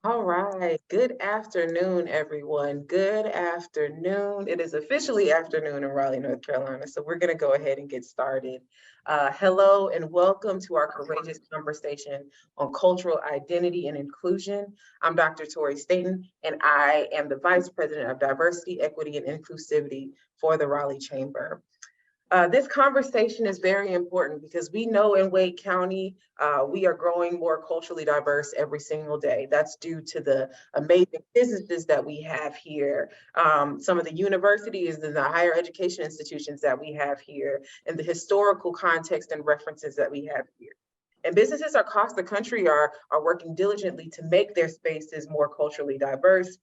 All right. Good afternoon, everyone. Good afternoon. It is officially afternoon in Raleigh, North Carolina, so we're going to go ahead and get started. Hello and welcome to our courageous conversation on cultural identity and inclusion. I'm Dr. Tori Staten, and I am the Vice President of Diversity, Equity, and Inclusivity for the Raleigh Chamber. This conversation is very important because we know in Wake County, we are growing more culturally diverse every single day. That's due to the amazing businesses that we have here, some of the universities and the higher education institutions that we have here, and the historical context and references that we have here. And businesses across the country are working diligently to make their spaces more culturally diverse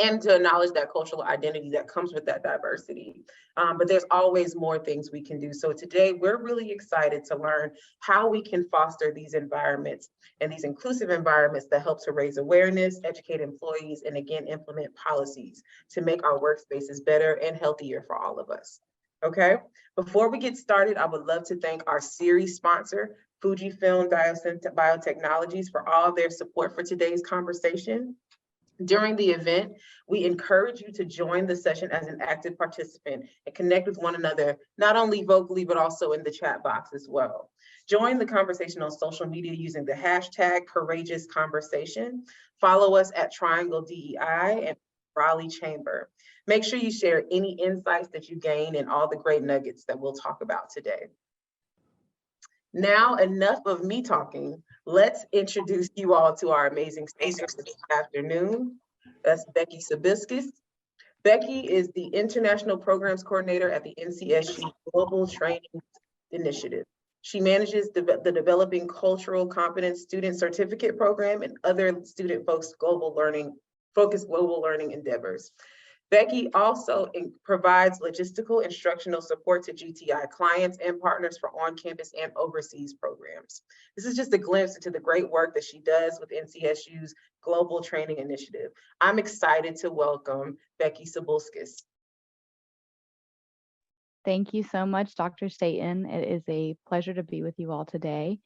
and to acknowledge that cultural identity that comes with that diversity. But there's always more things we can do. So today we're really excited to learn how we can foster these environments and these inclusive environments that help to raise awareness, educate employees, and again, implement policies to make our workspaces better and healthier for all of us. Okay, before we get started, I would love to thank our series sponsor, Fujifilm Biotechnologies, for all their support for today's conversation. During the event, we encourage you to join the session as an active participant and connect with one another, not only vocally, but also in the chat box as well. Join the conversation on social media using the hashtag Courageous Conversation. Follow us at Triangle DEI and Raleigh Chamber. Make sure you share any insights that you gain and all the great nuggets that we'll talk about today. Now, enough of me talking. Let's introduce you all to our amazing speakers this afternoon. That's Becky Sabiscus. Becky is the International Programs Coordinator at the NCSU Global Training Initiative. She manages the Developing Cultural Competence Student Certificate Program and other student-focused global learning endeavors. Becky also provides logistical instructional support to GTI clients and partners for on-campus and overseas programs. This is just a glimpse into the great work that she does with NCSU's Global Training Initiative. I'm excited to welcome Becky Sabulskis. Thank you so much, Dr. Staten. It is a pleasure to be with you all today.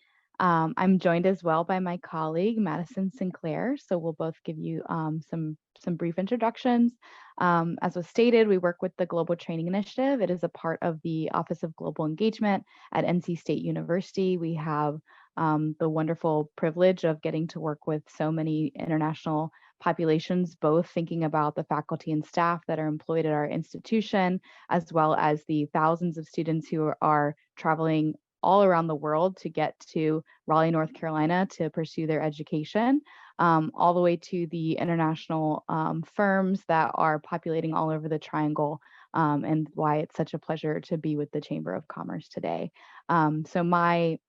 I'm joined as well by my colleague, Madison Sinclair. So we'll both give you some brief introductions. As was stated, we work with the Global Training Initiative. It is a part of the Office of Global Engagement at NC State University. We have the wonderful privilege of getting to work with so many international populations, both thinking about the faculty and staff that are employed at our institution, as well as the thousands of students who are traveling all around the world to get to Raleigh, North Carolina to pursue their education, all the way to the international firms that are populating all over the Triangle, and why it's such a pleasure to be with the Chamber of Commerce today. So my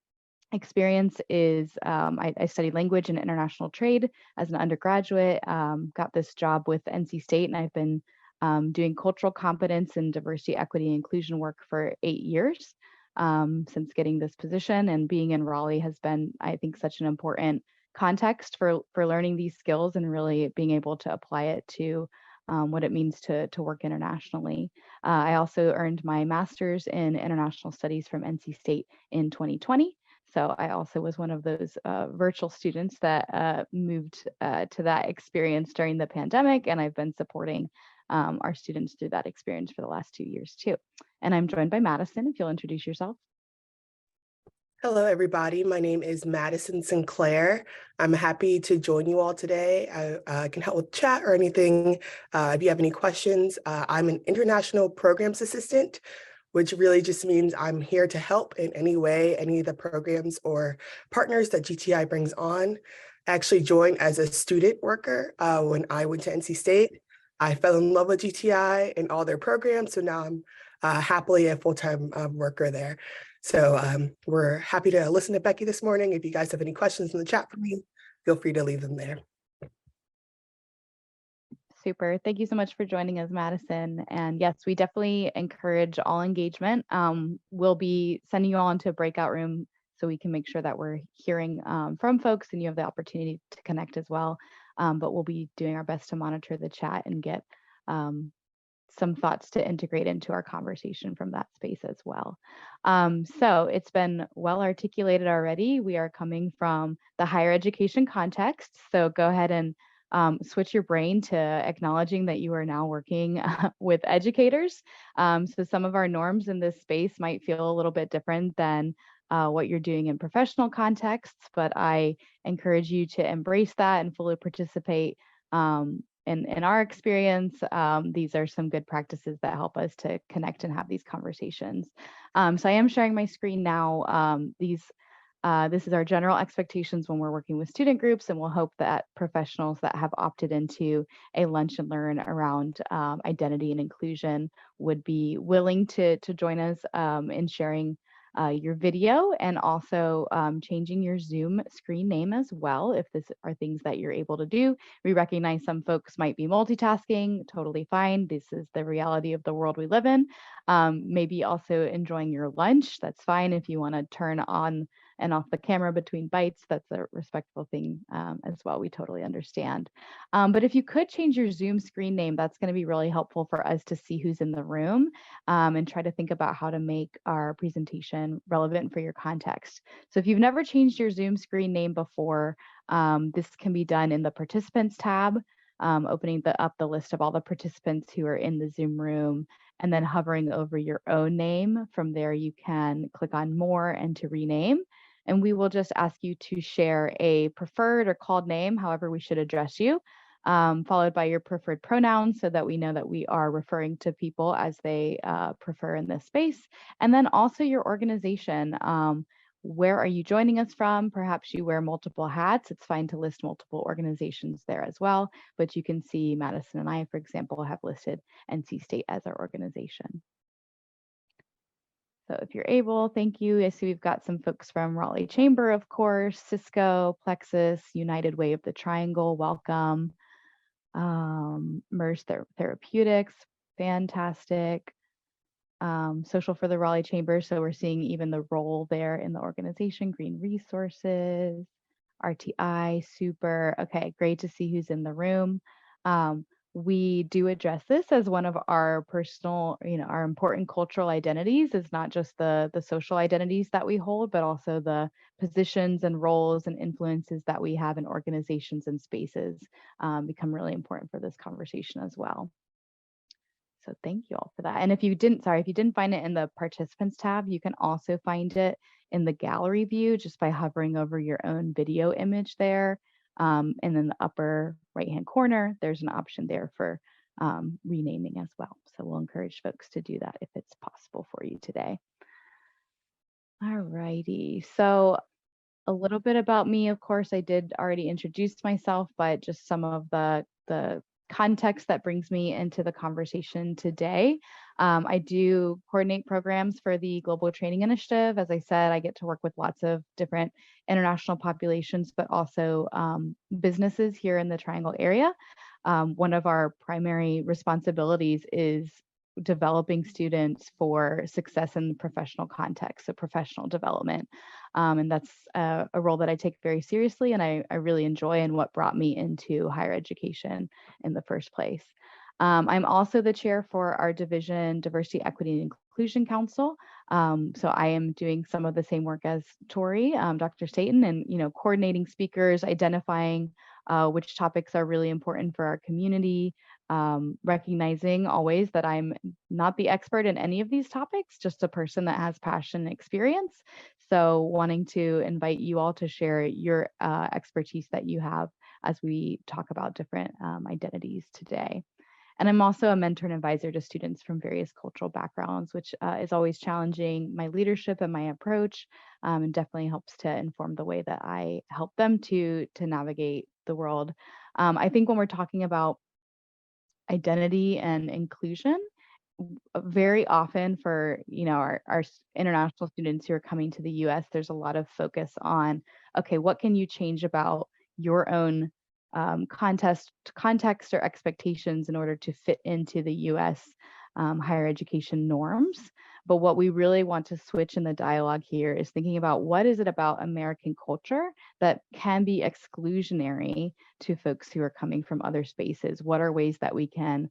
experience is I studied language and international trade as an undergraduate, got this job with NC State, and I've been doing cultural competence and diversity, equity, inclusion work for 8 years. Since getting this position, and being in Raleigh has been, I think, such an important context for learning these skills and really being able to apply it to what it means to work internationally. I also earned my master's in international studies from NC State in 2020. So I also was one of those virtual students that moved to that experience during the pandemic, and I've been supporting our students through that experience for the last 2 years too. And I'm joined by Madison, if you'll introduce yourself. Hello, everybody. My name is Madison Sinclair. I'm happy to join you all today. I can help with chat or anything if you have any questions. I'm an international programs assistant, which really just means I'm here to help in any way, any of the programs or partners that GTI brings on. I actually joined as a student worker when I went to NC State. I fell in love with GTI and all their programs, so now I'm happily a full-time worker there. So we're happy to listen to Becky this morning. If you guys have any questions in the chat for me, feel free to leave them there. Super. Thank you so much for joining us, Madison. And yes, we definitely encourage all engagement. We'll be sending you all into a breakout room so we can make sure that we're hearing from folks and you have the opportunity to connect as well. But we'll be doing our best to monitor the chat and get some thoughts to integrate into our conversation from that space as well. So it's been well articulated already. We are coming from the higher education context. So go ahead and switch your brain to acknowledging that you are now working with educators. So some of our norms in this space might feel a little bit different than what you're doing in professional contexts, but I encourage you to embrace that and fully participate. In our experience, these are some good practices that help us to connect and have these conversations. So I am sharing my screen now. This is our general expectations when we're working with student groups, and we'll hope that professionals that have opted into a lunch and learn around identity and inclusion would be willing to join us in sharing your video, and also changing your Zoom screen name as well, if this are things that you're able to do. We recognize some folks might be multitasking, totally fine. This is the reality of the world we live in. Maybe also enjoying your lunch, that's fine. If you want to turn on and off the camera between bites, that's a respectful thing as well. We totally understand. But if you could change your Zoom screen name, that's going to be really helpful for us to see who's in the room and try to think about how to make our presentation relevant for your context. So if you've never changed your Zoom screen name before, this can be done in the participants tab, opening up the list of all the participants who are in the Zoom room, and then hovering over your own name. From there, you can click on more and to rename. And we will just ask you to share a preferred or called name, however we should address you, followed by your preferred pronouns so that we know that we are referring to people as they prefer in this space. And then also your organization. Where are you joining us from? Perhaps you wear multiple hats. It's fine to list multiple organizations there as well, but you can see Madison and I, for example, have listed NC State as our organization. So if you're able, thank you. I see we've got some folks from Raleigh Chamber, of course, Cisco, Plexus, United Way of the Triangle, welcome. MERS Therapeutics, fantastic. Social for the Raleigh Chamber, so we're seeing even the role there in the organization. Green Resources, RTI, super. Okay, great to see who's in the room. We do address this as one of our personal, our important cultural identities. Is not just the social identities that we hold, but also the positions and roles and influences that we have in organizations and spaces become really important for this conversation as well. So thank you all for that. And if you didn't find it in the participants tab, you can also find it in the gallery view just by hovering over your own video image there. And in the upper right-hand corner, there's an option there for renaming as well. So we'll encourage folks to do that if it's possible for you today. All righty. So a little bit about me, of course, I did already introduce myself, but just some of the context that brings me into the conversation today. I do coordinate programs for the Global Training Initiative. As I said, I get to work with lots of different international populations, but also businesses here in the Triangle area. One of our primary responsibilities is developing students for success in the professional context, so professional development. And that's a role that I take very seriously, and I really enjoy, and what brought me into higher education in the first place. I'm also the chair for our division Diversity, Equity, and Inclusion Council. So I am doing some of the same work as Tori, Dr. Staten, and coordinating speakers, identifying which topics are really important for our community, recognizing always that I'm not the expert in any of these topics, just a person that has passion and experience. So wanting to invite you all to share your expertise that you have as we talk about different identities today. And I'm also a mentor and advisor to students from various cultural backgrounds, which is always challenging my leadership and my approach, and definitely helps to inform the way that I help them to navigate the world. I think when we're talking about identity and inclusion, very often for our international students who are coming to the US, there's a lot of focus on, okay, what can you change about your own context or expectations in order to fit into the US higher education norms. But what we really want to switch in the dialogue here is thinking about what is it about American culture that can be exclusionary to folks who are coming from other spaces? What are ways that we can,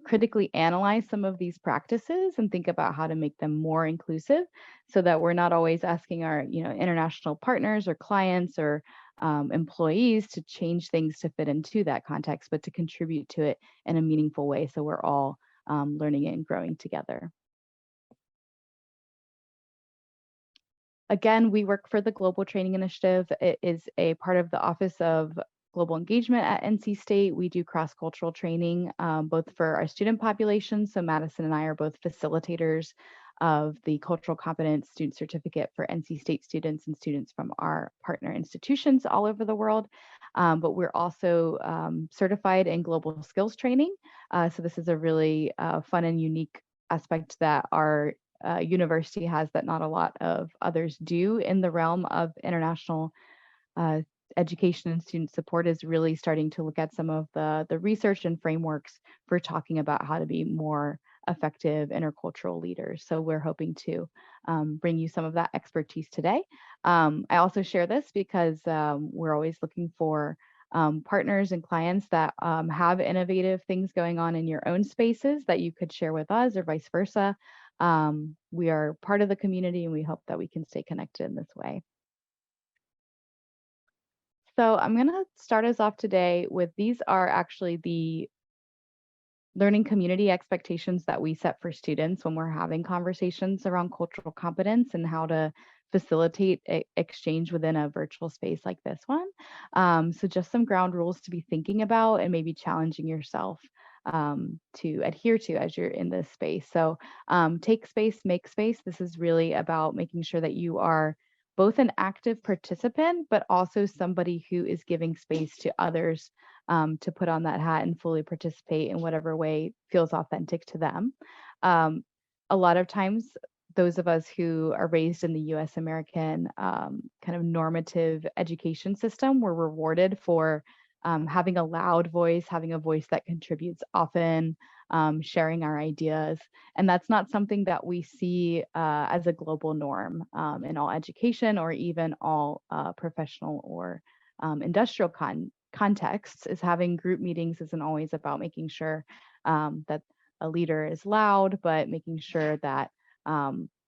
critically analyze some of these practices and think about how to make them more inclusive, so that we're not always asking our, international partners or clients or employees to change things to fit into that context, but to contribute to it in a meaningful way, so we're all learning and growing together. Again, we work for the Global Training Initiative. It is a part of the Office of Global Engagement at NC State. We do cross-cultural training, both for our student population. So Madison and I are both facilitators of the Cultural Competence Student Certificate for NC State students and students from our partner institutions all over the world. But we're also certified in global skills training. So this is a really fun and unique aspect that our university has that not a lot of others do in the realm of international education and student support, is really starting to look at some of the research and frameworks for talking about how to be more effective intercultural leaders. So we're hoping to bring you some of that expertise today. I also share this because we're always looking for partners and clients that have innovative things going on in your own spaces that you could share with us, or vice versa. We are part of the community, and we hope that we can stay connected in this way. So I'm going to start us off today with, these are actually the learning community expectations that we set for students when we're having conversations around cultural competence and how to facilitate exchange within a virtual space like this one. So just some ground rules to be thinking about and maybe challenging yourself to adhere to as you're in this space. So take space, make space. This is really about making sure that you are both an active participant, but also somebody who is giving space to others to put on that hat and fully participate in whatever way feels authentic to them. A lot of times, those of us who are raised in the US American kind of normative education system, we're rewarded for having a loud voice, having a voice that contributes often, sharing our ideas. And that's not something that we see as a global norm in all education, or even all professional or industrial contexts. Is having group meetings isn't always about making sure that a leader is loud, but making sure that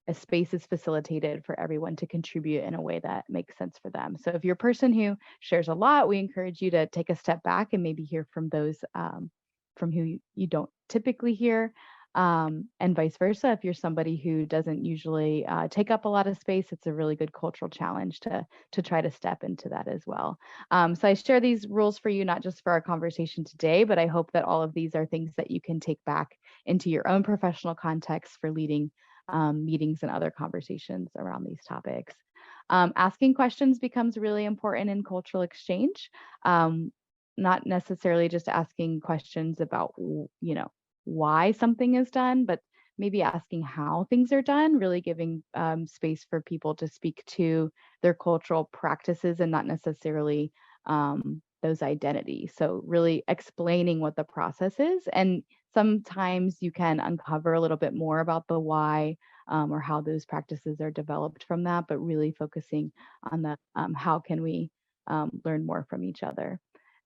a space is facilitated for everyone to contribute in a way that makes sense for them. So if you're a person who shares a lot, we encourage you to take a step back and maybe hear from those from who you don't typically hear. And vice versa. If you're somebody who doesn't usually take up a lot of space, it's a really good cultural challenge to try to step into that as well. So I share these rules for you, not just for our conversation today, but I hope that all of these are things that you can take back into your own professional context for leading meetings and other conversations around these topics. Asking questions becomes really important in cultural exchange. Not necessarily just asking questions about, why something is done, but maybe asking how things are done, really giving space for people to speak to their cultural practices and not necessarily those identities. So really explaining what the process is. And sometimes you can uncover a little bit more about the why or how those practices are developed from that, but really focusing on the how can we learn more from each other.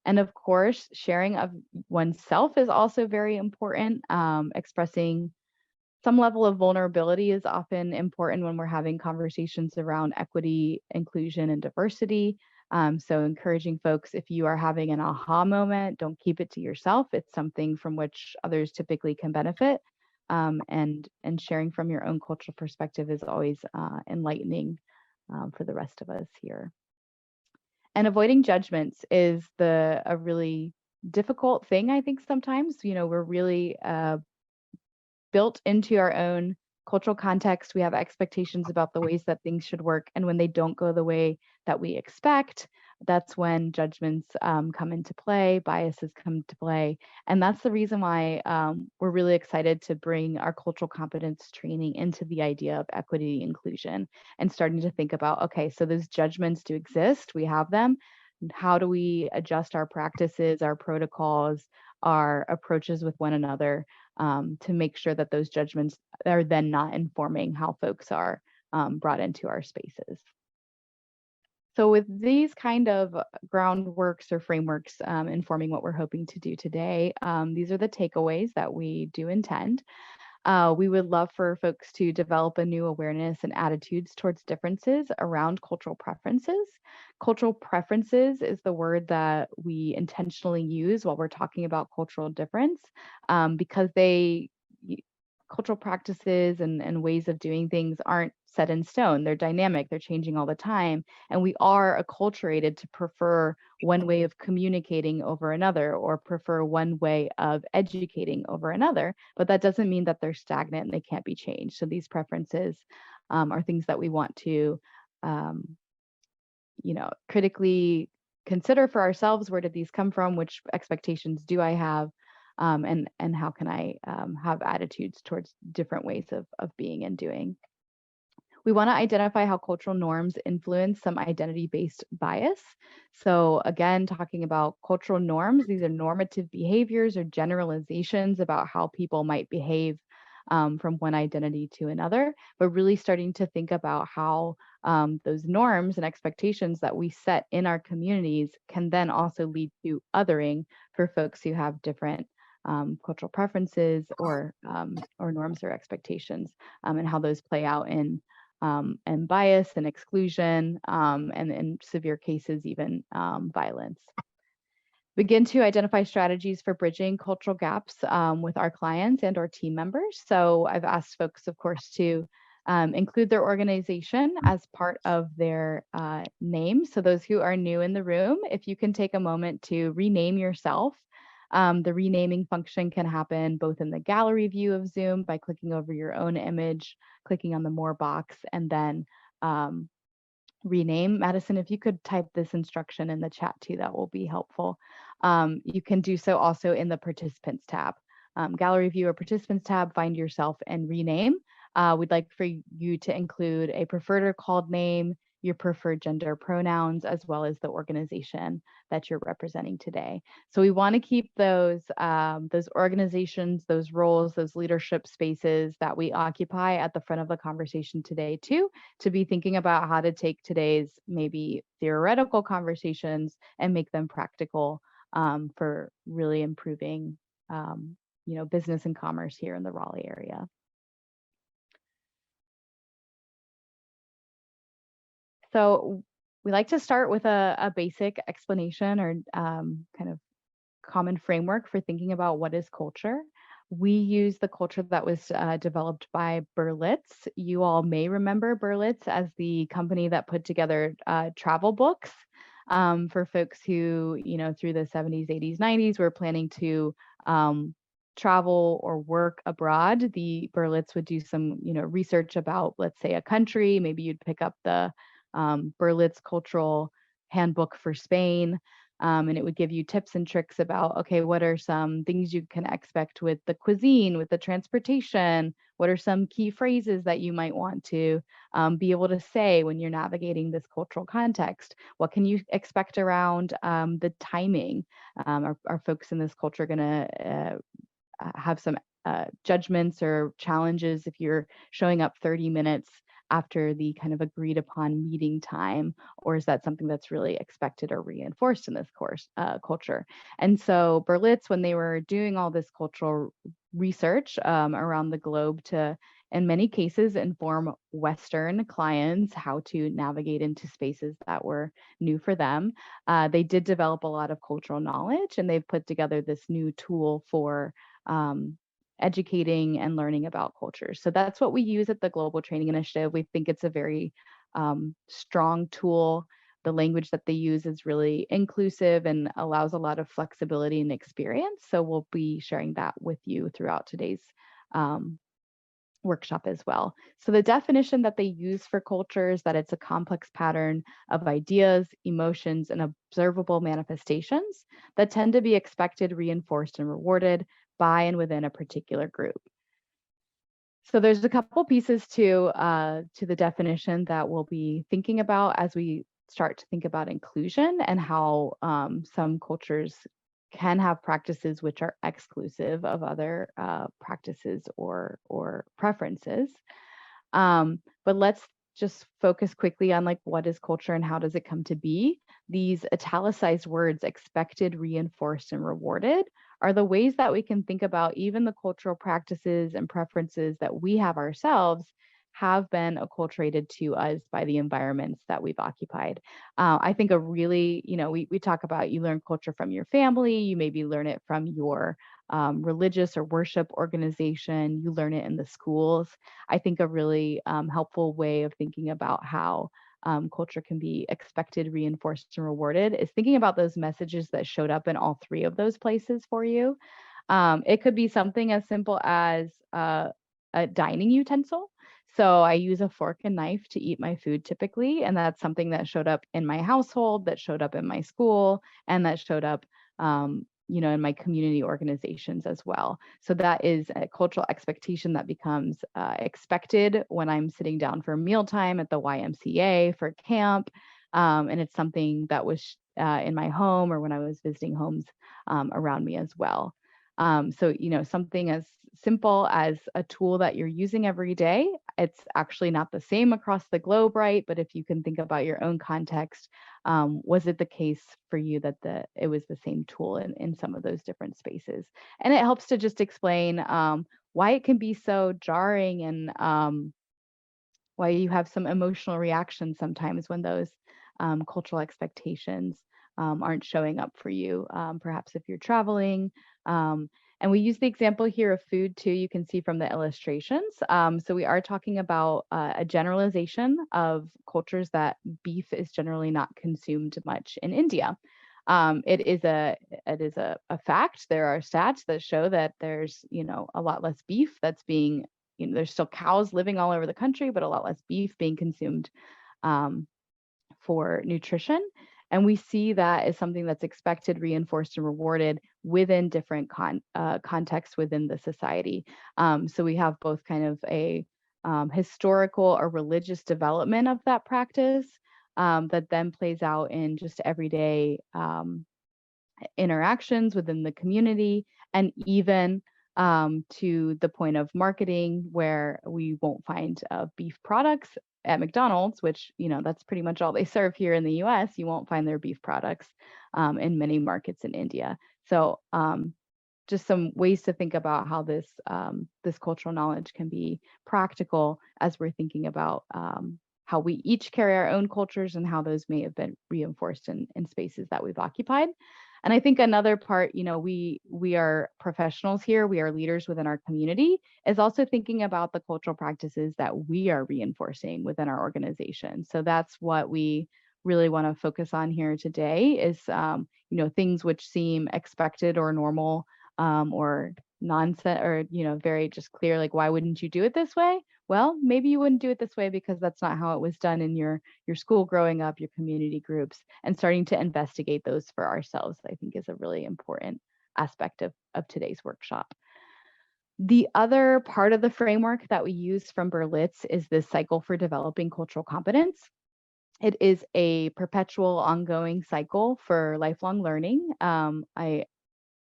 And of course, sharing of oneself is also very important. Expressing some level of vulnerability is often important when we're having conversations around equity, inclusion, and diversity. So encouraging folks, if you are having an aha moment, don't keep it to yourself. It's something from which others typically can benefit. And sharing from your own cultural perspective is always enlightening for the rest of us here. And avoiding judgments is a really difficult thing, I think, sometimes. We're really built into our own cultural context. We have expectations about the ways that things should work. And when they don't go the way that we expect, that's when judgments come into play, biases come into play. And that's the reason why we're really excited to bring our cultural competence training into the idea of equity inclusion and starting to think about, okay, so those judgments do exist, we have them. How do we adjust our practices, our protocols, our approaches with one another to make sure that those judgments are then not informing how folks are brought into our spaces. So with these kind of groundworks or frameworks informing what we're hoping to do today, these are the takeaways that we do intend. We would love for folks to develop a new awareness and attitudes towards differences around cultural preferences. Cultural preferences is the word that we intentionally use while we're talking about cultural difference, because cultural practices and ways of doing things aren't set in stone. They're dynamic, they're changing all the time. And we are acculturated to prefer one way of communicating over another, or prefer one way of educating over another. But that doesn't mean that they're stagnant and they can't be changed. So these preferences are things that we want to, critically consider for ourselves. Where did these come from? Which expectations do I have? And how can I have attitudes towards different ways of being and doing. We want to identify how cultural norms influence some identity-based bias. So again, talking about cultural norms, these are normative behaviors or generalizations about how people might behave from one identity to another, but really starting to think about how those norms and expectations that we set in our communities can then also lead to othering for folks who have different cultural preferences or norms or expectations, and how those play out in and bias and exclusion, and in severe cases, even violence. Begin to identify strategies for bridging cultural gaps with our clients and our team members. So I've asked folks, of course, to include their organization as part of their name. So those who are new in the room, if you can take a moment to rename yourself. The renaming function can happen both in the gallery view of Zoom by clicking over your own image, clicking on the More box, and then rename. Madison, if you could type this instruction in the chat too, that will be helpful. You can do so also in the Participants tab. Gallery view or Participants tab, find yourself and rename. We'd like for you to include a preferred or called name, your preferred gender pronouns, as well as the organization that you're representing today. So we want to keep those organizations, those roles, those leadership spaces that we occupy at the front of the conversation today too, to be thinking about how to take today's maybe theoretical conversations and make them practical for really improving business and commerce here in the Raleigh area. So we like to start with a basic explanation or kind of common framework for thinking about what is culture. We use the culture that was developed by Berlitz. You all may remember Berlitz as the company that put together travel books for folks who, through the 70s, 80s, 90s were planning to travel or work abroad. The Berlitz would do some, research about, let's say, a country. Maybe you'd pick up the Berlitz Cultural Handbook for Spain, and it would give you tips and tricks about, okay, what are some things you can expect with the cuisine, with the transportation? What are some key phrases that you might want to be able to say when you're navigating this cultural context? What can you expect around the timing? Are folks in this culture going to have some judgments or challenges if you're showing up 30 minutes after the kind of agreed upon meeting time, or is that something that's really expected or reinforced in this culture? And so Berlitz, when they were doing all this cultural research around the globe to, in many cases, inform Western clients how to navigate into spaces that were new for them, they did develop a lot of cultural knowledge, and they've put together this new tool for educating and learning about cultures. So that's what we use at the Global Training Initiative. We think it's a very strong tool. The language that they use is really inclusive and allows a lot of flexibility and experience. So we'll be sharing that with you throughout today's workshop as well. So the definition that they use for culture is that it's a complex pattern of ideas, emotions, and observable manifestations that tend to be expected, reinforced, and rewarded by and within a particular group. So there's a couple pieces to the definition that we'll be thinking about as we start to think about inclusion and how some cultures can have practices which are exclusive of other practices or preferences. But let's just focus quickly on like what is culture and how does it come to be. These italicized words, expected, reinforced, and rewarded, are the ways that we can think about even the cultural practices and preferences that we have ourselves have been acculturated to us by the environments that we've occupied. I think a really, we talk about you learn culture from your family, you maybe learn it from your religious or worship organization, you learn it in the schools. I think a really helpful way of thinking about how culture can be expected, reinforced, and rewarded is thinking about those messages that showed up in all three of those places for you. It could be something as simple as a dining utensil. So I use a fork and knife to eat my food typically, and that's something that showed up in my household, that showed up in my school, and that showed up in my community organizations as well. So that is a cultural expectation that becomes expected when I'm sitting down for mealtime at the YMCA for camp. And it's something that was in my home or when I was visiting homes around me as well. So, something as simple as a tool that you're using every day, it's actually not the same across the globe, right? But if you can think about your own context, was it the case for you that it was the same tool in some of those different spaces? And it helps to just explain why it can be so jarring and why you have some emotional reactions sometimes when those cultural expectations aren't showing up for you, perhaps if you're traveling. And we use the example here of food too, you can see from the illustrations. So we are talking about a generalization of cultures that beef is generally not consumed much in India. It is a fact. There are stats that show that there's a lot less beef that's being there's still cows living all over the country, but a lot less beef being consumed for nutrition. And we see that as something that's expected, reinforced, and rewarded within different contexts within the society. So we have both kind of a historical or religious development of that practice that then plays out in just everyday interactions within the community, and even to the point of marketing where we won't find beef products at McDonald's, which, that's pretty much all they serve here in the US. You won't find their beef products in many markets in India. So just some ways to think about how this cultural knowledge can be practical as we're thinking about how we each carry our own cultures and how those may have been reinforced in spaces that we've occupied. And I think another part, we are professionals here, we are leaders within our community, is also thinking about the cultural practices that we are reinforcing within our organization. So that's what we really want to focus on here today is, things which seem expected or normal or nonsense or, very just clear, like, why wouldn't you do it this way? Well, maybe you wouldn't do it this way because that's not how it was done in your school growing up, your community groups, and starting to investigate those for ourselves, I think is a really important aspect of today's workshop. The other part of the framework that we use from Berlitz is this cycle for developing cultural competence. It is a perpetual ongoing cycle for lifelong learning. I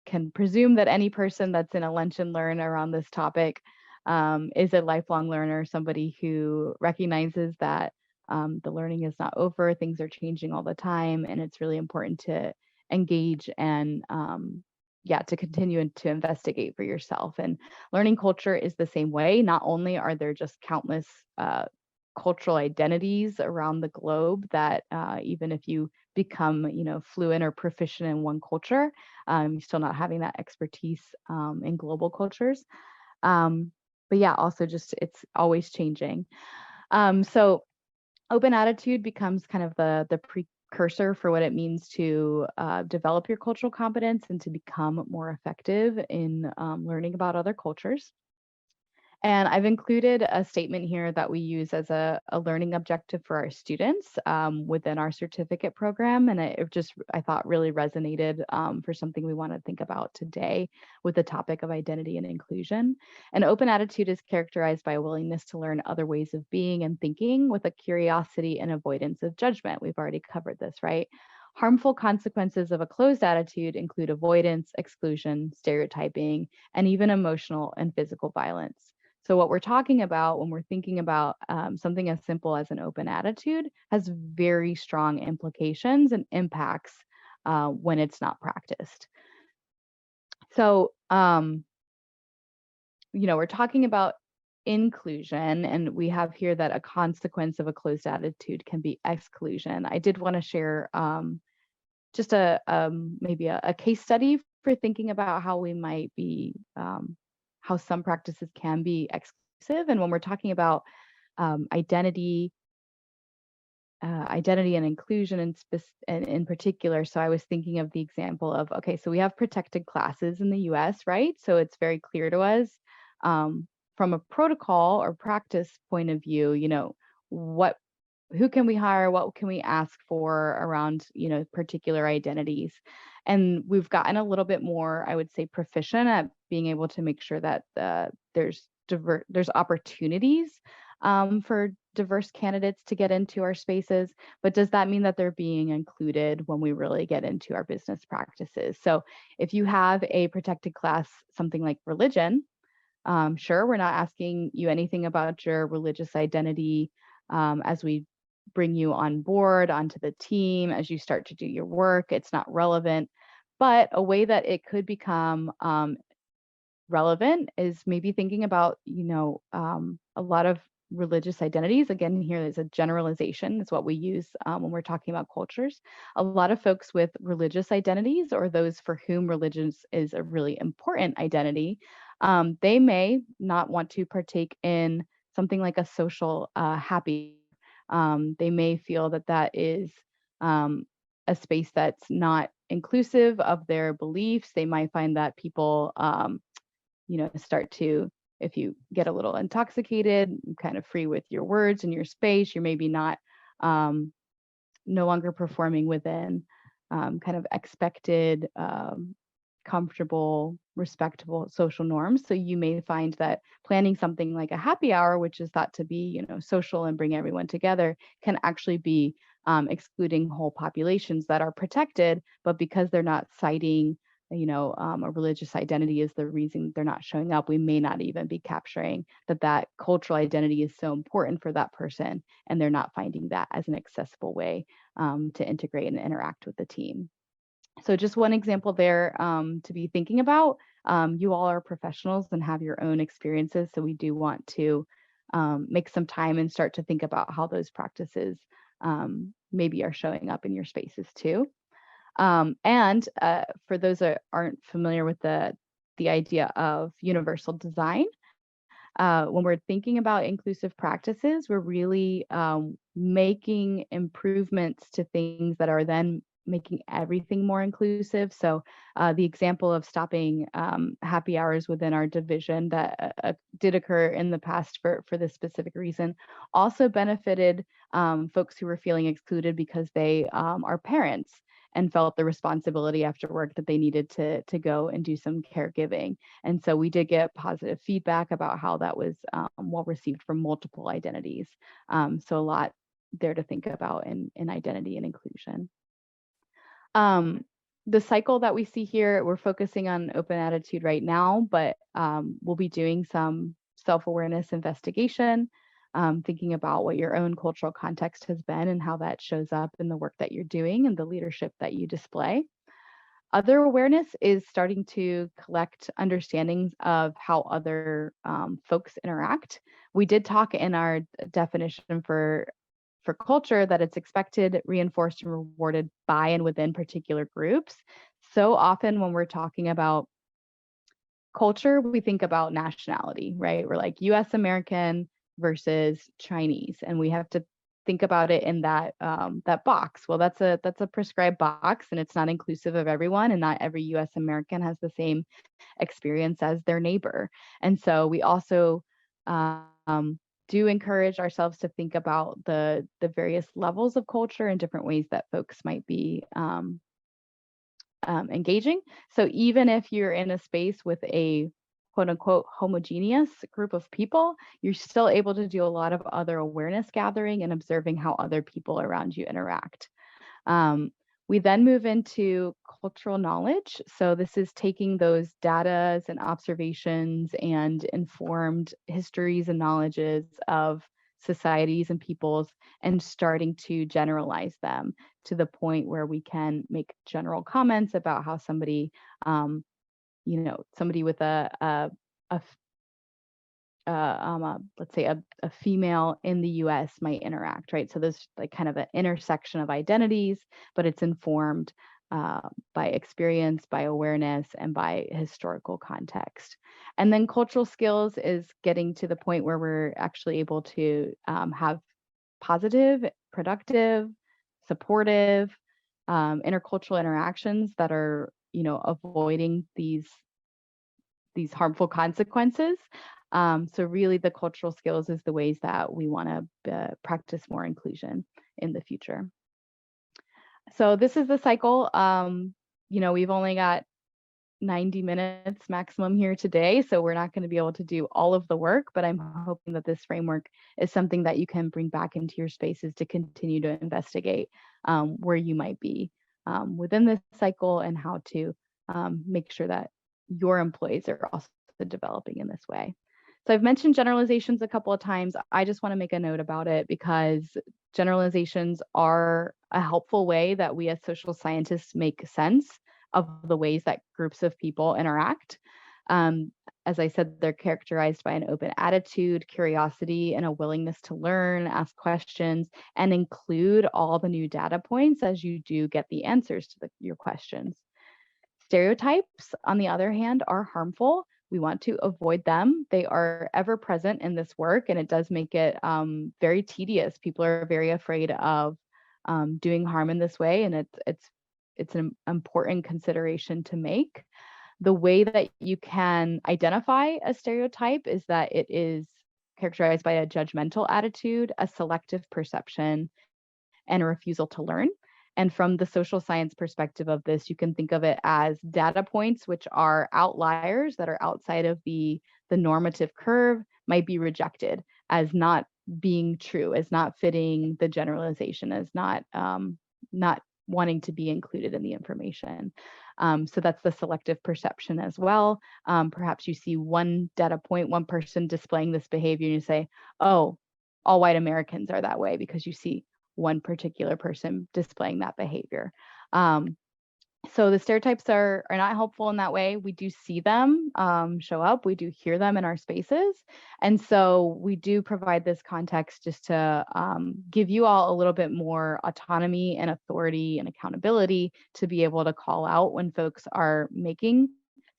can presume that any person that's in a lunch and learn around this topic is a lifelong learner, somebody who recognizes that the learning is not over, things are changing all the time, and it's really important to engage and to continue to investigate for yourself. And learning culture is the same way. Not only are there just countless cultural identities around the globe that even if you become fluent or proficient in one culture, you're still not having that expertise in global cultures. But yeah, also just it's always changing. So open attitude becomes kind of the precursor for what it means to develop your cultural competence and to become more effective in learning about other cultures. And I've included a statement here that we use as a learning objective for our students within our certificate program. And I thought really resonated for something we want to think about today with the topic of identity and inclusion. An open attitude is characterized by a willingness to learn other ways of being and thinking with a curiosity and avoidance of judgment. We've already covered this, right? Harmful consequences of a closed attitude include avoidance, exclusion, stereotyping, and even emotional and physical violence. So what we're talking about when we're thinking about something as simple as an open attitude has very strong implications and impacts when it's not practiced. So, we're talking about inclusion, and we have here that a consequence of a closed attitude can be exclusion. I did want to share just maybe a case study for thinking about how we might be how some practices can be exclusive. And when we're talking about identity and inclusion in particular. So I was thinking of the example of, okay, so we have protected classes in the US, right? So it's very clear to us from a protocol or practice point of view, who can we hire, what can we ask for around, particular identities. And we've gotten a little bit more, I would say, proficient at being able to make sure that there's opportunities for diverse candidates to get into our spaces, but does that mean that they're being included when we really get into our business practices? So if you have a protected class, something like religion, sure, we're not asking you anything about your religious identity as we bring you on board, onto the team, as you start to do your work. It's not relevant, but a way that it could become relevant is maybe thinking about, a lot of religious identities. Again, here is a generalization, is what we use when we're talking about cultures. A lot of folks with religious identities, or those for whom religion is a really important identity, they may not want to partake in something like a social happy. They may feel that that is a space that's not inclusive of their beliefs. They might find that people start to, if you get a little intoxicated, kind of free with your words and your space, you're maybe not no longer performing within kind of expected, comfortable, respectable social norms. So you may find that planning something like a happy hour, which is thought to be, social and bring everyone together, can actually be excluding whole populations that are protected, but because they're not citing a religious identity is the reason they're not showing up, we may not even be capturing that cultural identity is so important for that person, and they're not finding that as an accessible way to integrate and interact with the team. So just one example there to be thinking about. You all are professionals and have your own experiences, so we do want to make some time and start to think about how those practices maybe are showing up in your spaces too. And for those that aren't familiar with the idea of universal design, when we're thinking about inclusive practices, we're really making improvements to things that are then making everything more inclusive. So the example of stopping happy hours within our division that did occur in the past for this specific reason also benefited folks who were feeling excluded because they are parents and felt the responsibility after work that they needed to go and do some caregiving. And so we did get positive feedback about how that was well received from multiple identities. So a lot there to think about in identity and inclusion. The cycle that we see here, we're focusing on open attitude right now, but we'll be doing some self-awareness investigation, thinking about what your own cultural context has been and how that shows up in the work that you're doing and the leadership that you display. Other awareness is starting to collect understandings of how other folks interact. We did talk in our definition for culture that it's expected, reinforced, and rewarded by and within particular groups. So often when we're talking about culture, we think about nationality, right? We're like US American versus Chinese, and we have to think about it in that box. Well, that's a prescribed box, and it's not inclusive of everyone, and not every US American has the same experience as their neighbor. And so we also do encourage ourselves to think about the various levels of culture and different ways that folks might be engaging. So even if you're in a space with a quote unquote homogeneous group of people, you're still able to do a lot of other awareness gathering and observing how other people around you interact. We then move into cultural knowledge. So this is taking those data and observations and informed histories and knowledges of societies and peoples and starting to generalize them to the point where we can make general comments about how somebody, somebody with let's say a female in the US might interact, right? So there's like kind of an intersection of identities, but it's informed by experience, by awareness, and by historical context. And then cultural skills is getting to the point where we're actually able to have positive, productive, supportive, intercultural interactions that are, avoiding these harmful consequences. So really the cultural skills is the ways that we want to practice more inclusion in the future. So this is the cycle. We've only got 90 minutes maximum here today, so we're not going to be able to do all of the work, but I'm hoping that this framework is something that you can bring back into your spaces to continue to investigate where you might be within this cycle and how to make sure that your employees are also developing in this way. So I've mentioned generalizations a couple of times. I just want to make a note about it because generalizations are a helpful way that we as social scientists make sense of the ways that groups of people interact. As I said, they're characterized by an open attitude, curiosity, and a willingness to learn, ask questions, and include all the new data points as you do get the answers to your questions. Stereotypes, on the other hand, are harmful. We want to avoid them. They are ever present in this work, and it does make it very tedious. People are very afraid of doing harm in this way, and it's an important consideration to make. The way that you can identify a stereotype is that it is characterized by a judgmental attitude, a selective perception, and a refusal to learn. And from the social science perspective of this, you can think of it as data points, which are outliers that are outside of the normative curve, might be rejected as not being true, as not fitting the generalization, as not wanting to be included in the information. So that's the selective perception as well. Perhaps you see one data point, one person displaying this behavior, and you say, oh, all white Americans are that way because you see one particular person displaying that behavior. So the stereotypes are not helpful in that way. We do see them show up. We do hear them in our spaces. And so we do provide this context just to give you all a little bit more autonomy and authority and accountability to be able to call out when folks are making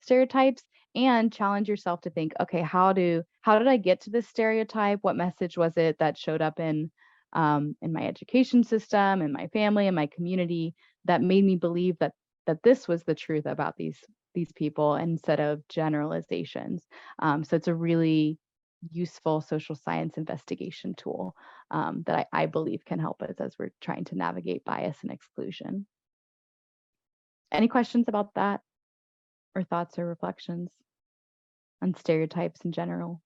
stereotypes and challenge yourself to think, okay, how did I get to this stereotype? What message was it that showed up in my education system, in my family, in my community that made me believe that this was the truth about these people instead of generalizations. So it's a really useful social science investigation tool that I believe can help us as we're trying to navigate bias and exclusion. Any questions about that, or thoughts or reflections on stereotypes in general?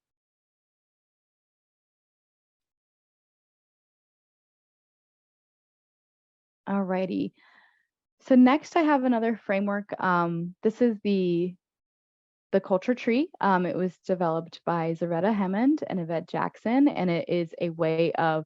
All righty. So next I have another framework. This is the culture tree. It was developed by Zaretta Hammond and Yvette Jackson, and it is a way of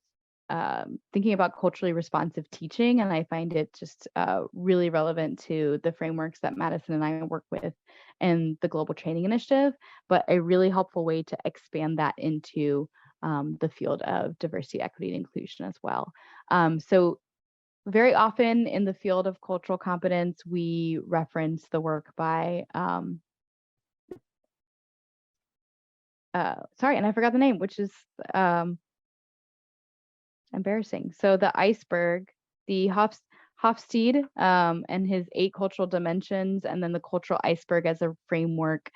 thinking about culturally responsive teaching. And I find it just really relevant to the frameworks that Madison and I work with in the Global Training Initiative, but a really helpful way to expand that into the field of diversity, equity, and inclusion as well. So very often in the field of cultural competence, we reference the work by, sorry, and I forgot the name, which is embarrassing. So the iceberg, the Hofstede and his 8 cultural dimensions, and then the cultural iceberg as a framework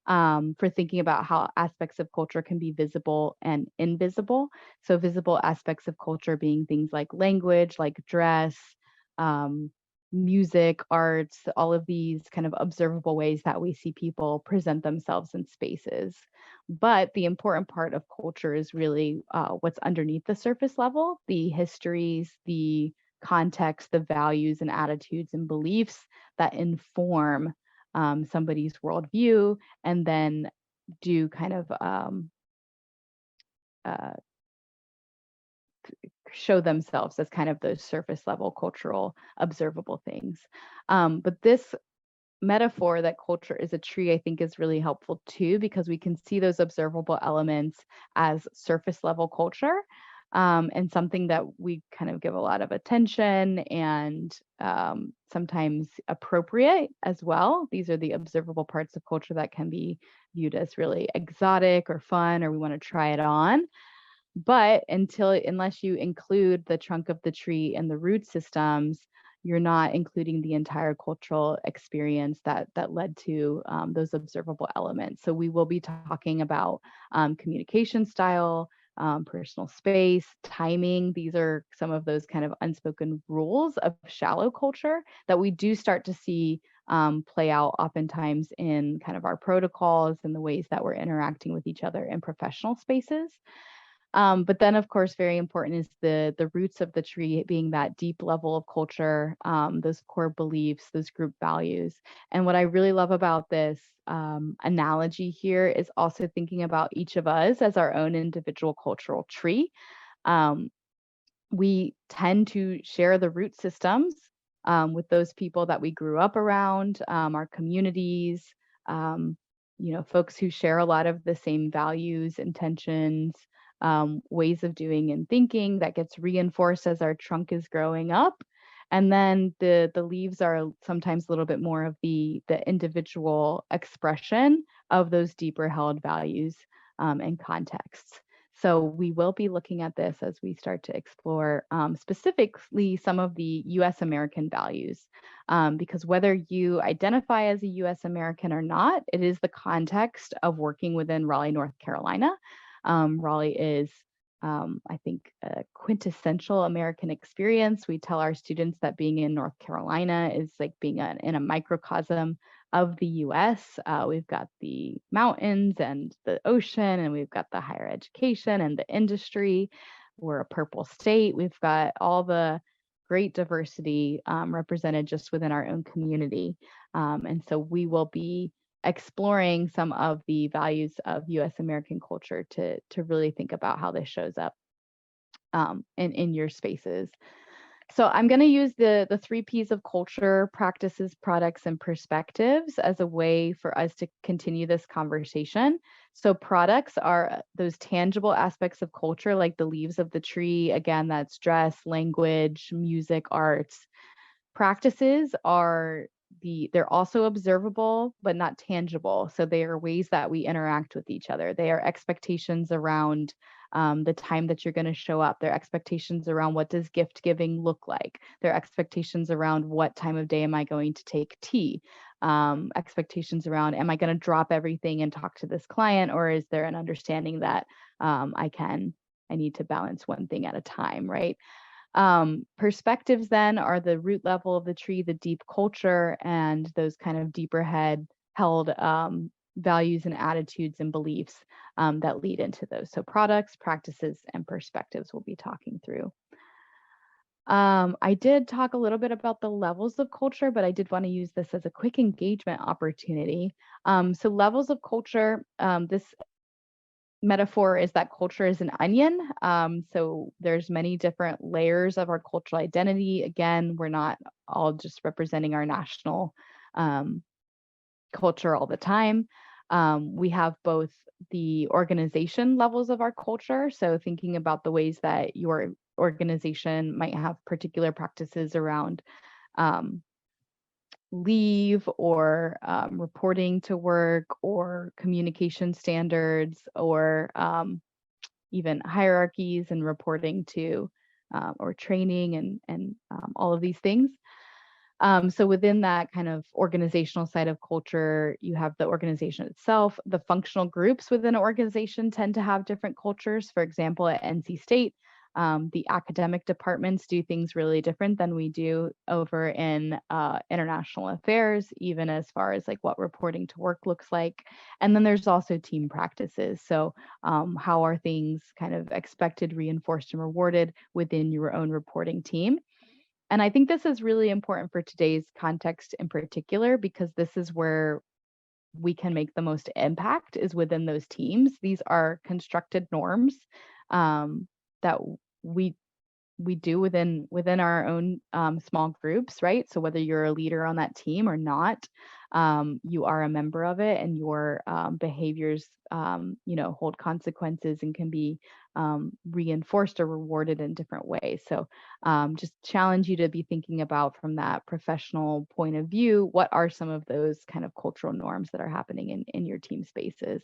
for thinking about how aspects of culture can be visible and invisible. So visible aspects of culture being things like language, like dress, music, arts, all of these kind of observable ways that we see people present themselves in spaces. But the important part of culture is really what's underneath the surface level, the histories, the context, the values and attitudes and beliefs that inform somebody's worldview, and then do kind of uh, show themselves as kind of those surface level cultural observable things. But this metaphor that culture is a tree, I think, is really helpful too, because we can see those observable elements as surface level culture, and something that we kind of give a lot of attention and sometimes appropriate as well. These are the observable parts of culture that can be viewed as really exotic or fun, or we want to try it on. But unless you include the trunk of the tree and the root systems, you're not including the entire cultural experience that led to those observable elements. So we will be talking about communication style, personal space, timing. These are some of those kind of unspoken rules of shallow culture that we do start to see play out oftentimes in kind of our protocols and the ways that we're interacting with each other in professional spaces. But then, of course, very important is the roots of the tree being that deep level of culture, those core beliefs, those group values. And what I really love about this analogy here is also thinking about each of us as our own individual cultural tree. Um, we tend to share the root systems with those people that we grew up around, our communities, um, folks who share a lot of the same values, intentions, ways of doing and thinking that gets reinforced as our trunk is growing up. And then the leaves are sometimes a little bit more of the individual expression of those deeper held values and contexts. So we will be looking at this as we start to explore specifically some of the US American values, because whether you identify as a US American or not, it is the context of working within Raleigh, North Carolina. Raleigh is, I think, a quintessential American experience. We tell our students that being in North Carolina is like being in a microcosm of the US. We've got the mountains and the ocean, and we've got the higher education and the industry. We're a purple state. We've got all the great diversity represented just within our own community. And so we will be exploring some of the values of US American culture to really think about how this shows up in your spaces. So I'm going to use the 3 P's of culture: practices, products, and perspectives as a way for us to continue this conversation. So products are those tangible aspects of culture, like the leaves of the tree. Again, that's dress, language, music, arts. Practices are they're also observable, but not tangible. So they are ways that we interact with each other. They are expectations around the time that you're going to show up. Their expectations around what does gift giving look like. Their expectations around what time of day am I going to take tea. Expectations around, am I going to drop everything and talk to this client, or is there an understanding that I need to balance one thing at a time, right? Perspectives then are the root level of the tree, the deep culture, and those kind of deeper held values and attitudes and beliefs that lead into those. So products, practices, and perspectives we'll be talking through. I did talk a little bit about the levels of culture, but I did want to use this as a quick engagement opportunity. So levels of culture, this metaphor is that culture is an onion. So there's many different layers of our cultural identity. Again, we're not all just representing our national culture all the time. We have both the organization levels of our culture. So thinking about the ways that your organization might have particular practices around leave or reporting to work or communication standards or even hierarchies and reporting to or training and all of these things. So within that kind of organizational side of culture, you have the organization itself. The functional groups within an organization tend to have different cultures. For example, at NC State, the academic departments do things really different than we do over in international affairs, even as far as like what reporting to work looks like. And then there's also team practices. So how are things kind of expected, reinforced, and rewarded within your own reporting team? And I think this is really important for today's context in particular, because this is where we can make the most impact is within those teams. These are constructed norms that we do within our own small groups, right? So whether you're a leader on that team or not, you are a member of it, and your behaviors, hold consequences and can be reinforced or rewarded in different ways. So just challenge you to be thinking about, from that professional point of view, what are some of those kind of cultural norms that are happening in your team spaces.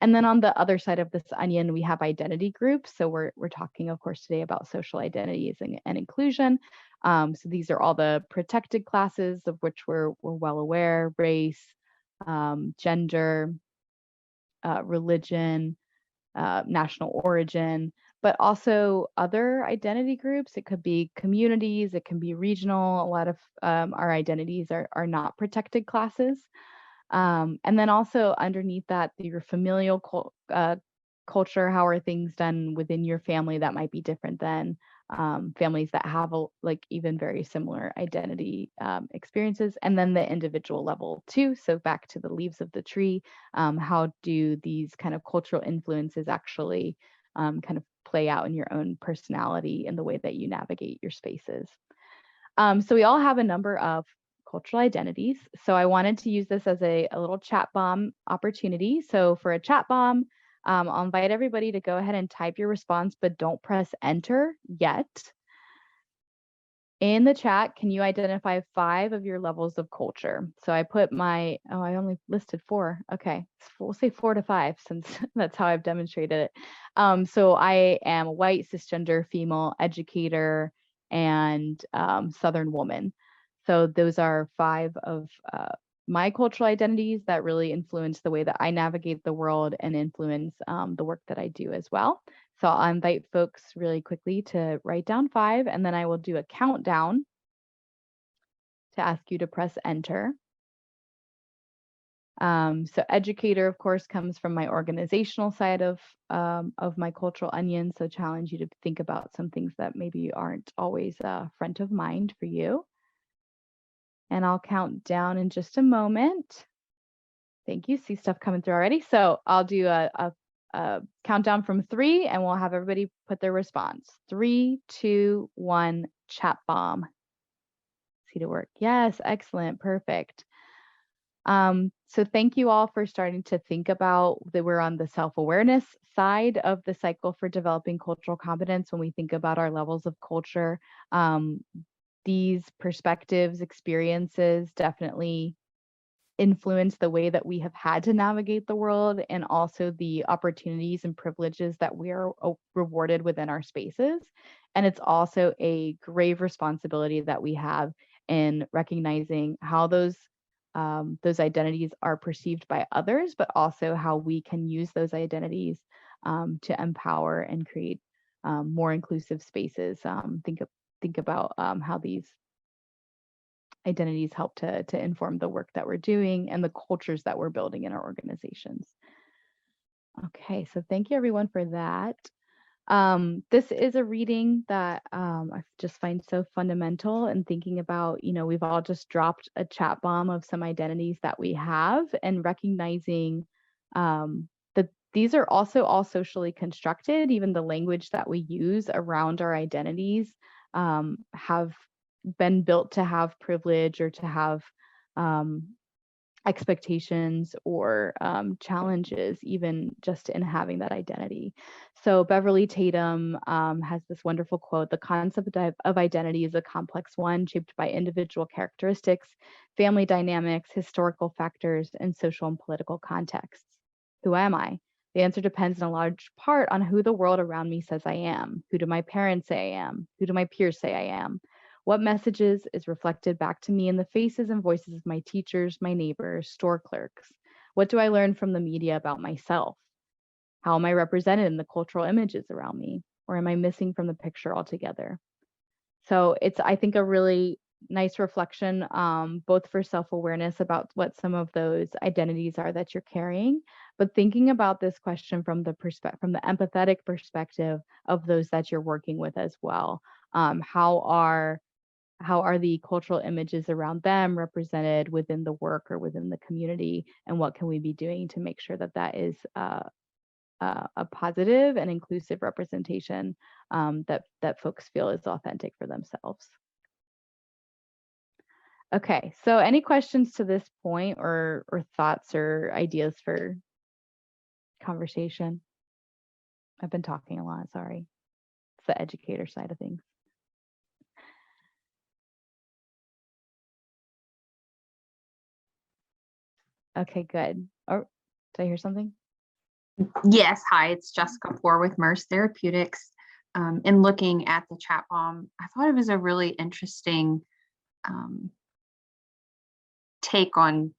And then on the other side of this onion, we have identity groups. So we're talking, of course, today about social identities and inclusion. So these are all the protected classes of which we're well aware: race, gender, religion, national origin, but also other identity groups. It could be communities, it can be regional. A lot of our identities are not protected classes. And then also underneath that, your familial culture. How are things done within your family that might be different than families that have even very similar identity experiences? And then the individual level too. So back to the leaves of the tree, how do these kind of cultural influences actually kind of play out in your own personality and the way that you navigate your spaces? So we all have a number of cultural identities. So I wanted to use this as a little chat bomb opportunity. So for a chat bomb, I'll invite everybody to go ahead and type your response, but don't press enter yet. In the chat, can you identify 5 of your levels of culture? So I put I only listed 4. Okay, we'll say 4 to 5, since that's how I've demonstrated it. So I am a white, cisgender, female, educator, and Southern woman. So those are 5 of my cultural identities that really influence the way that I navigate the world and influence the work that I do as well. So I'll invite folks really quickly to write down 5, and then I will do a countdown to ask you to press enter. So educator, of course, comes from my organizational side of my cultural onion. So challenge you to think about some things that maybe aren't always front of mind for you. And I'll count down in just a moment. Thank you. See stuff coming through already. So I'll do a countdown from 3, and we'll have everybody put their response. 3, 2, 1, chat bomb. See to work. Yes, excellent, perfect. So thank you all for starting to think about that. We're on the self-awareness side of the cycle for developing cultural competence. When we think about our levels of culture, these perspectives, experiences definitely influence the way that we have had to navigate the world, and also the opportunities and privileges that we are rewarded within our spaces. And it's also a grave responsibility that we have in recognizing how those identities are perceived by others, but also how we can use those identities to empower and create more inclusive spaces. Think about how these identities help to inform the work that we're doing and the cultures that we're building in our organizations. Okay, so thank you everyone for that. This is a reading that I just find so fundamental in thinking about, we've all just dropped a chat bomb of some identities that we have, and recognizing that these are also all socially constructed. Even the language that we use around our identities have been built to have privilege, or to have expectations, or challenges, even just in having that identity. So Beverly Tatum has this wonderful quote: "The concept of identity is a complex one, shaped by individual characteristics, family dynamics, historical factors, and social and political contexts. Who am I? The answer depends in a large part on who the world around me says I am. Who do my parents say I am? Who do my peers say I am? What messages is reflected back to me in the faces and voices of my teachers, my neighbors, store clerks? What do I learn from the media about myself? How am I represented in the cultural images around me? Or am I missing from the picture altogether?" So it's, I think, a really nice reflection, both for self-awareness about what some of those identities are that you're carrying, but thinking about this question from the empathetic perspective of those that you're working with as well. How how are the cultural images around them represented within the work or within the community, and what can we be doing to make sure that that is a positive and inclusive representation that folks feel is authentic for themselves. Okay, so any questions to this point, or thoughts or ideas for conversation? I've been talking a lot, sorry. It's the educator side of things. Okay, good. Oh, did I hear something? Yes, hi, it's Jessica Poor with MERS Therapeutics. In looking at the chat bomb, I thought it was a really interesting take on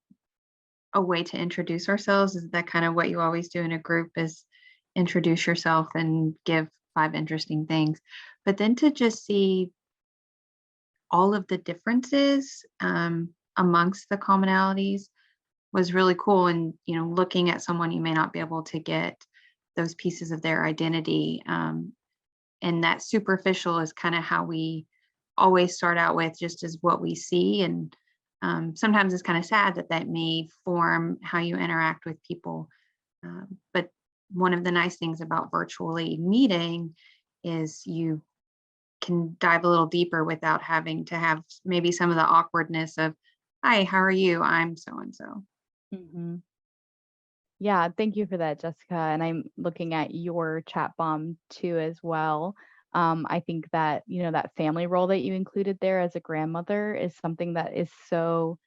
a way to introduce ourselves. Is that kind of what you always do in a group, is introduce yourself and give 5 interesting things, but then to just see all of the differences amongst the commonalities was really cool. And, you know, looking at someone, you may not be able to get those pieces of their identity. And that superficial is kind of how we always start out with, just as what we see. And sometimes it's kind of sad that that may form how you interact with people. But one of the nice things about virtually meeting is you can dive a little deeper without having to have maybe some of the awkwardness of, hi, how are you? I'm so-and-so. Mm-hmm. Yeah, thank you for that, Jessica. And I'm looking at your chat bomb too as well. I think that, you know, that family role that you included there as a grandmother is something that is so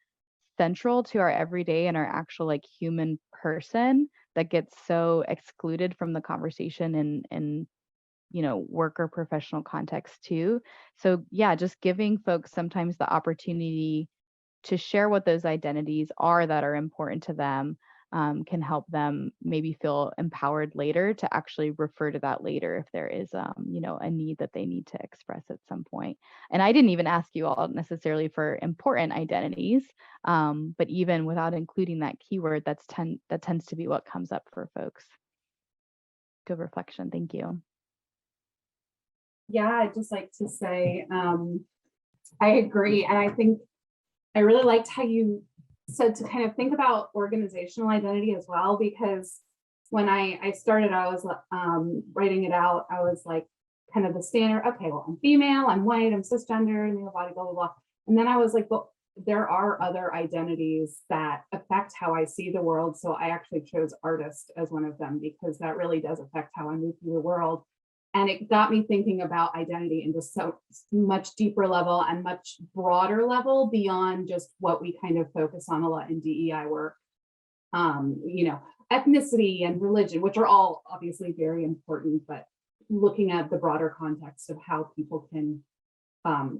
central to our everyday and our actual like human person that gets so excluded from the conversation in you know, work or professional context too. So yeah, just giving folks sometimes the opportunity to share what those identities are that are important to them can help them maybe feel empowered later to actually refer to that later if there is you know, a need that they need to express at some point. And I didn't even ask you all necessarily for important identities, but even without including that keyword, that tends to be what comes up for folks. Good reflection. Thank you. Yeah, I'd just like to say, I agree. And I think I really liked how you said to kind of think about organizational identity as well, because when I started, I was writing it out. I was like kind of the standard, okay, well, I'm female, I'm white, I'm cisgender, male body, blah, blah, blah. And then I was like, but there are other identities that affect how I see the world. So I actually chose artist as one of them, because that really does affect how I move through the world. And it got me thinking about identity in just so much deeper level and much broader level beyond just what we kind of focus on a lot in DEI work. You know, ethnicity and religion, which are all obviously very important, but looking at the broader context of how people can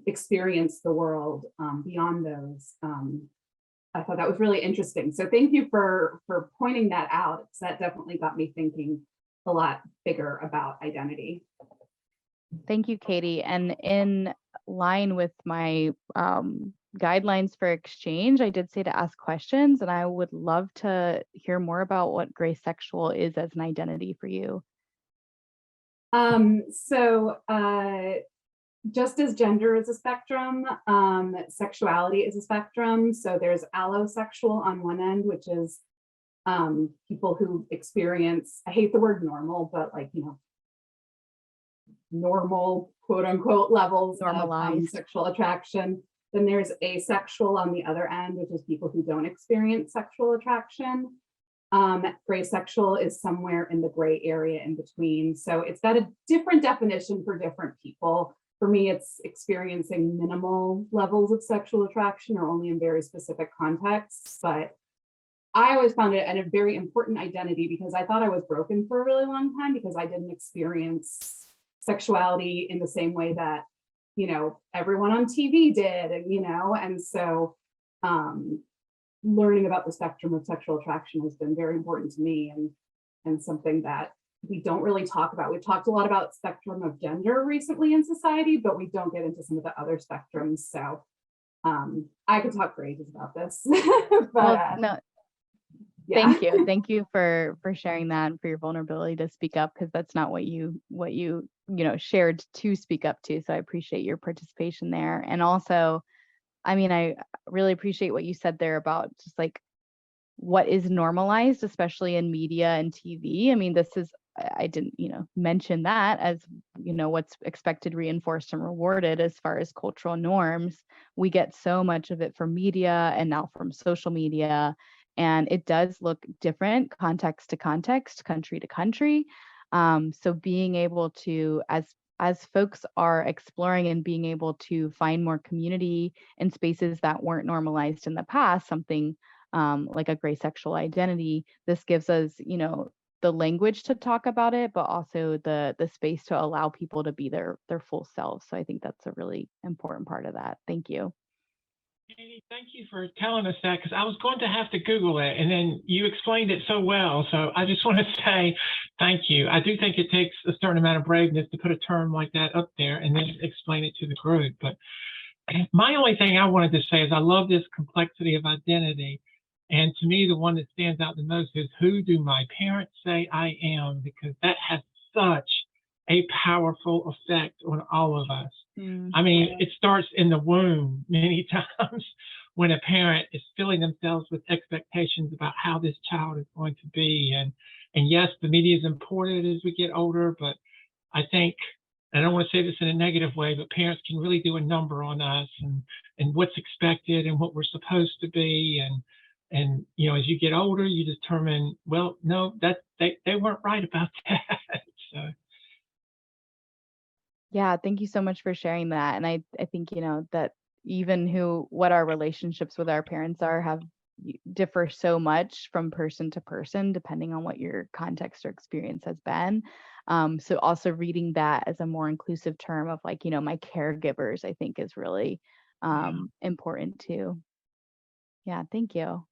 experience the world beyond those. I thought that was really interesting. So thank you for pointing that out, because that definitely got me thinking a lot bigger about identity. Thank you, Katie. And in line with my guidelines for exchange, I did say to ask questions, and I would love to hear more about what gray sexual is as an identity for you. Just as gender is a spectrum, sexuality is a spectrum. So there's allosexual on one end, which is people who experience, I hate the word normal, but like, you know, normal quote unquote levels of sexual attraction. Then there's asexual on the other end, which is people who don't experience sexual attraction. Gray sexual is somewhere in the gray area in between. So it's got a different definition for different people. For me, it's experiencing minimal levels of sexual attraction or only in very specific contexts. But I always found it a very important identity, because I thought I was broken for a really long time because I didn't experience sexuality in the same way that, you know, everyone on TV did, and, you know, and so learning about the spectrum of sexual attraction has been very important to me, and something that we don't really talk about. We've talked a lot about spectrum of gender recently in society, but we don't get into some of the other spectrums. So I could talk for ages about this. But well, no. Yeah. Thank you for sharing that and for your vulnerability to speak up, because that's not what you shared to speak up to. So I appreciate your participation there. And also, I mean, I really appreciate what you said there about just like what is normalized, especially in media and TV. I mean, I didn't, mention that as, what's expected, reinforced, and rewarded as far as cultural norms. We get so much of it from media and now from social media. And it does look different context to context, country to country. So being able to, as folks are exploring and being able to find more community in spaces that weren't normalized in the past, something like a gray sexual identity, this gives us, the language to talk about it, but also the space to allow people to be their full selves. So I think that's a really important part of that. Thank you. Katie, thank you for telling us that, because I was going to have to Google it, and then you explained it so well. So I just want to say thank you. I do think it takes a certain amount of braveness to put a term like that up there and then explain it to the group. But my only thing I wanted to say is I love this complexity of identity. And to me, the one that stands out the most is, who do my parents say I am? Because that has such a powerful effect on all of us. I mean, it starts in the womb many times when a parent is filling themselves with expectations about how this child is going to be. And yes, the media is important as we get older, but I think, and I don't want to say this in a negative way, but parents can really do a number on us and what's expected and what we're supposed to be. And as you get older, you determine, well, no, that they weren't right about that. So. Yeah, thank you so much for sharing that. And I think, that even what our relationships with our parents are differ so much from person to person, depending on what your context or experience has been. So also reading that as a more inclusive term of like, my caregivers, I think is really important too. Yeah, thank you.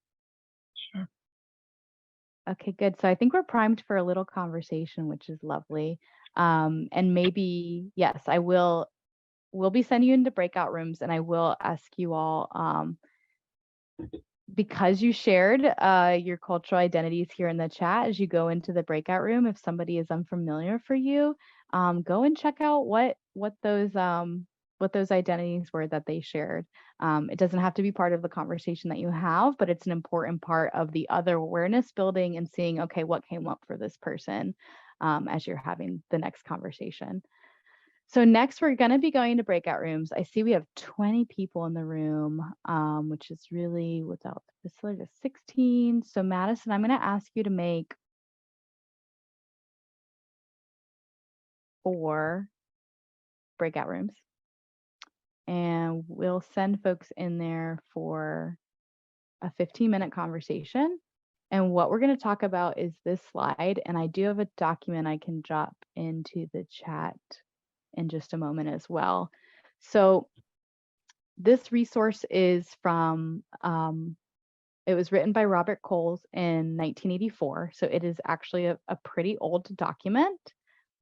Sure. Okay, good. So I think we're primed for a little conversation, which is lovely. And maybe, yes, we'll be sending you into breakout rooms, and I will ask you all, because you shared your cultural identities here in the chat, as you go into the breakout room, if somebody is unfamiliar for you, go and check out what those identities were that they shared. It doesn't have to be part of the conversation that you have, but it's an important part of the other awareness building and seeing, okay, what came up for this person as you're having the next conversation. So next, we're going to be going to breakout rooms. I see we have 20 people in the room, which is really without the facility, 16. So Madison, I'm going to ask you to make 4 breakout rooms. And we'll send folks in there for a 15-minute conversation. And what we're going to talk about is this slide. And I do have a document I can drop into the chat in just a moment as well. So this resource is from, it was written by Robert Coles in 1984. So it is actually a pretty old document,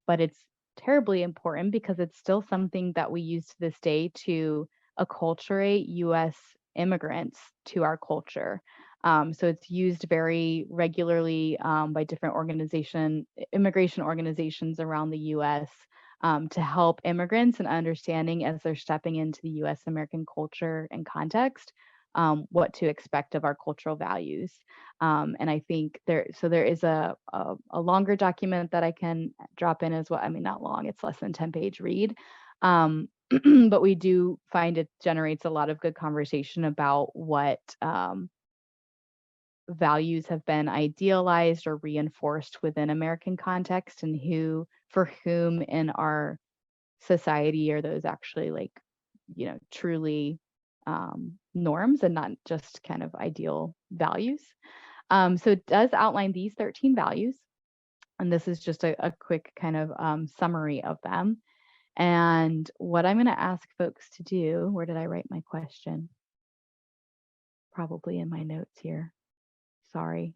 but it's terribly important because it's still something that we use to this day to acculturate US immigrants to our culture. So it's used very regularly by different immigration organizations around the US to help immigrants in understanding as they're stepping into the US American culture and context, what to expect of our cultural values. And I think there is a longer document that I can drop in as well. I mean, not long, it's less than 10-page read. But we do find it generates a lot of good conversation about what values have been idealized or reinforced within American context, and for whom in our society are those actually like, truly norms and not just kind of ideal values. So it does outline these 13 values. And this is just a quick kind of summary of them. And what I'm going to ask folks to do, where did I write my question? Probably in my notes here. Sorry.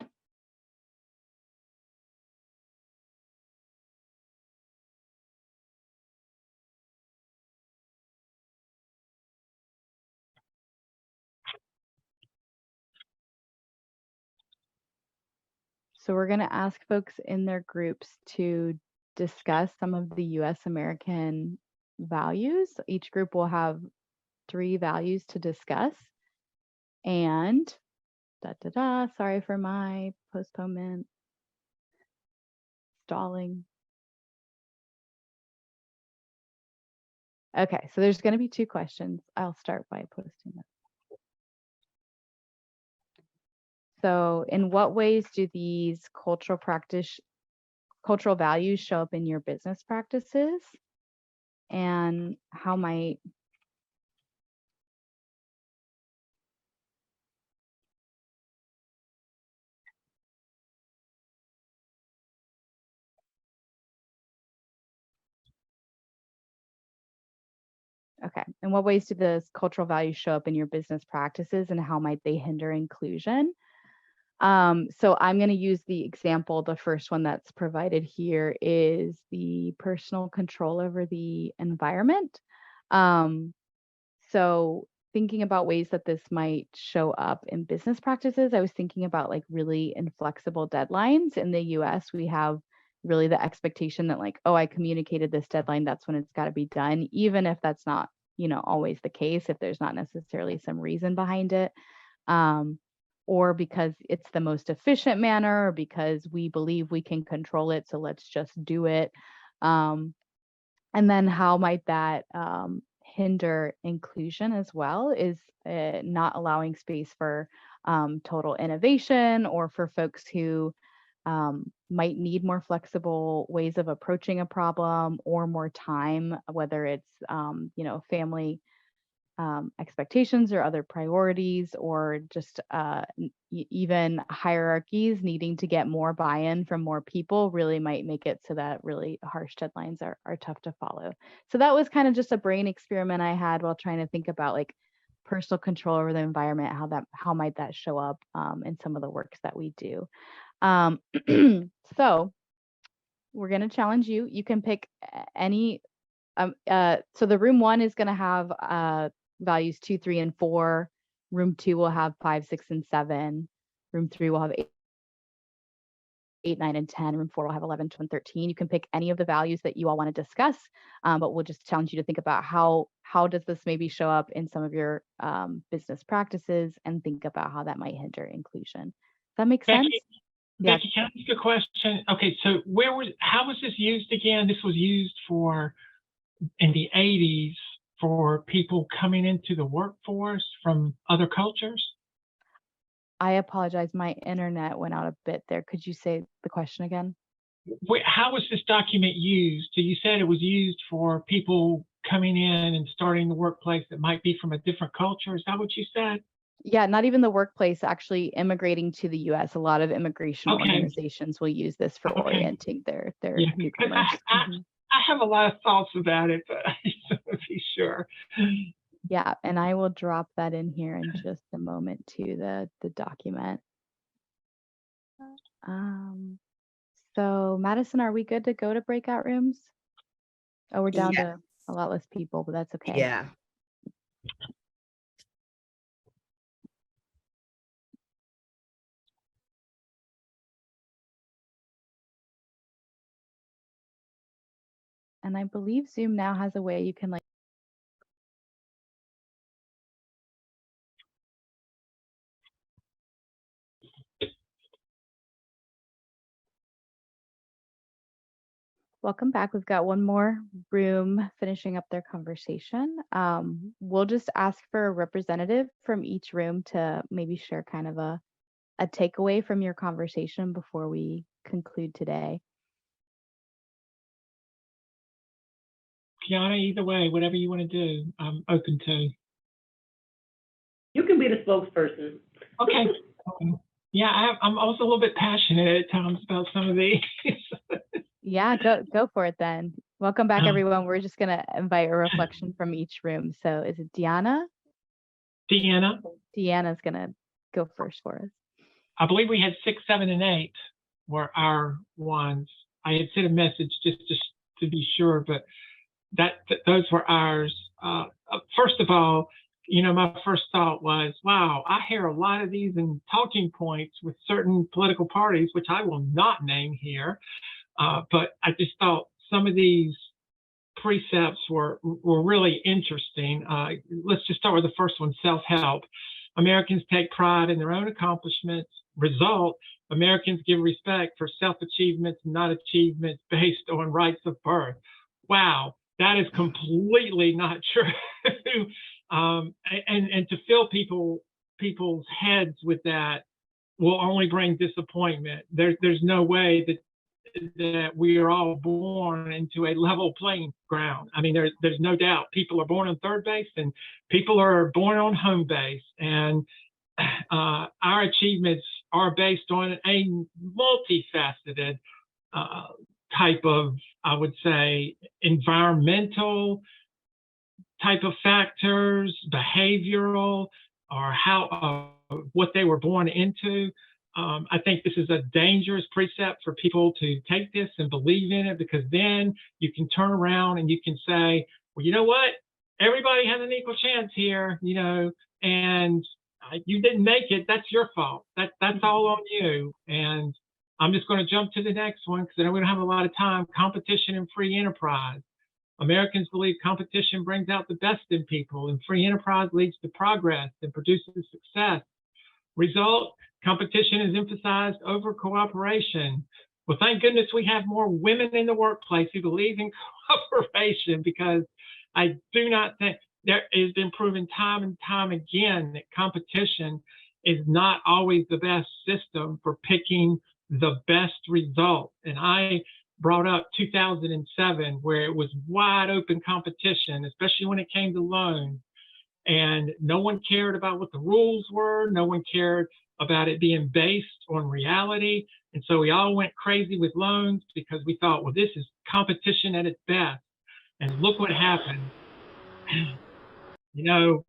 So we're going to ask folks in their groups to discuss some of the US American values. Each group will have 3 values to discuss. And sorry for my postponement, stalling. Okay, so there's going to be 2 questions. I'll start by posting them. So, in what ways do these cultural values show up in your business practices? And how might Okay. In what ways do those cultural values show up in your business practices and how might they hinder inclusion? So I'm going to use the example, the first one that's provided here is the personal control over the environment. So thinking about ways that this might show up in business practices, I was thinking about like really inflexible deadlines. In the US, we have really the expectation that like, oh, I communicated this deadline, that's when it's got to be done, even if that's not, always the case, if there's not necessarily some reason behind it. Or because it's the most efficient manner, or because we believe we can control it, so let's just do it. And then how might that hinder inclusion as well is not allowing space for total innovation or for folks who might need more flexible ways of approaching a problem or more time, whether it's, family expectations or other priorities, or just even hierarchies needing to get more buy-in from more people really might make it so that really harsh deadlines are tough to follow. So that was kind of just a brain experiment I had while trying to think about like personal control over the environment, how might that show up in some of the works that we do. So we're going to challenge you. You can pick any. So the room 1 is going to have values 2, 3, and 4. Room 2 will have 5, 6, and 7. Room 3 will have 8, 9, and 10. Room 4 will have 11, 12, and 13. You can pick any of the values that you all want to discuss, but we'll just challenge you to think about how does this maybe show up in some of your business practices, and think about how that might hinder inclusion. Does that make sense? Yeah. Becky, can I ask a question? Okay, so how was this used again? This was used in the 80s for people coming into the workforce from other cultures? I apologize. My internet went out a bit there. Could you say the question again? How was this document used? So you said it was used for people coming in and starting the workplace that might be from a different culture. Is that what you said? Yeah, not even the workplace, actually immigrating to the US. A lot of immigration organizations will use this for orienting their newcomers. I have a lot of thoughts about it, but I just want to be sure. Yeah, and I will drop that in here in just a moment to the document. So Madison, are we good to go to breakout rooms? Oh, we're down to a lot less people, but that's okay. Yeah. And I believe Zoom now has a way you can like Welcome back. We've got one more room finishing up their conversation. We'll just ask for a representative from each room to maybe share kind of a takeaway from your conversation before we conclude today. Kiana, either way, whatever you want to do, I'm open to. You can be the spokesperson. Okay. Yeah, I'm also a little bit passionate at times about some of these. Yeah, go for it then. Welcome back, everyone. We're just going to invite a reflection from each room. So is it Deanna? Deanna's going to go first for us. I believe we had 6, 7, and 8 were our ones. I had sent a message just to be sure, but those were ours. First of all, my first thought was, wow, I hear a lot of these in talking points with certain political parties, which I will not name here. But I just thought some of these precepts were really interesting. Let's just start with the first one, self-help. Americans take pride in their own accomplishments. Result, Americans give respect for self-achievements, not achievements based on rights of birth. Wow, that is completely not true. And to fill people's heads with that will only bring disappointment. There's no way that we are all born into a level playing ground. I mean, there's no doubt people are born on third base and people are born on home base. And our achievements are based on a multifaceted type of, I would say, environmental type of factors, behavioral, or how what they were born into. I think this is a dangerous precept for people to take this and believe in it, because then you can turn around and you can say, well, you know what? Everybody has an equal chance here, you know, and you didn't make it. That's your fault. That's all on you. And I'm just going to jump to the next one because I know we don't have a lot of time. Competition and free enterprise. Americans believe competition brings out the best in people, and free enterprise leads to progress and produces success. Result, competition is emphasized over cooperation. Well, thank goodness we have more women in the workplace who believe in cooperation, because I do not think there has been proven time and time again that competition is not always the best system for picking the best result. And I brought up 2007, where it was wide open competition, especially when it came to loans. And no one cared about what the rules were. No one cared about it being based on reality. And so we all went crazy with loans because we thought, well, this is competition at its best. And look what happened. You know,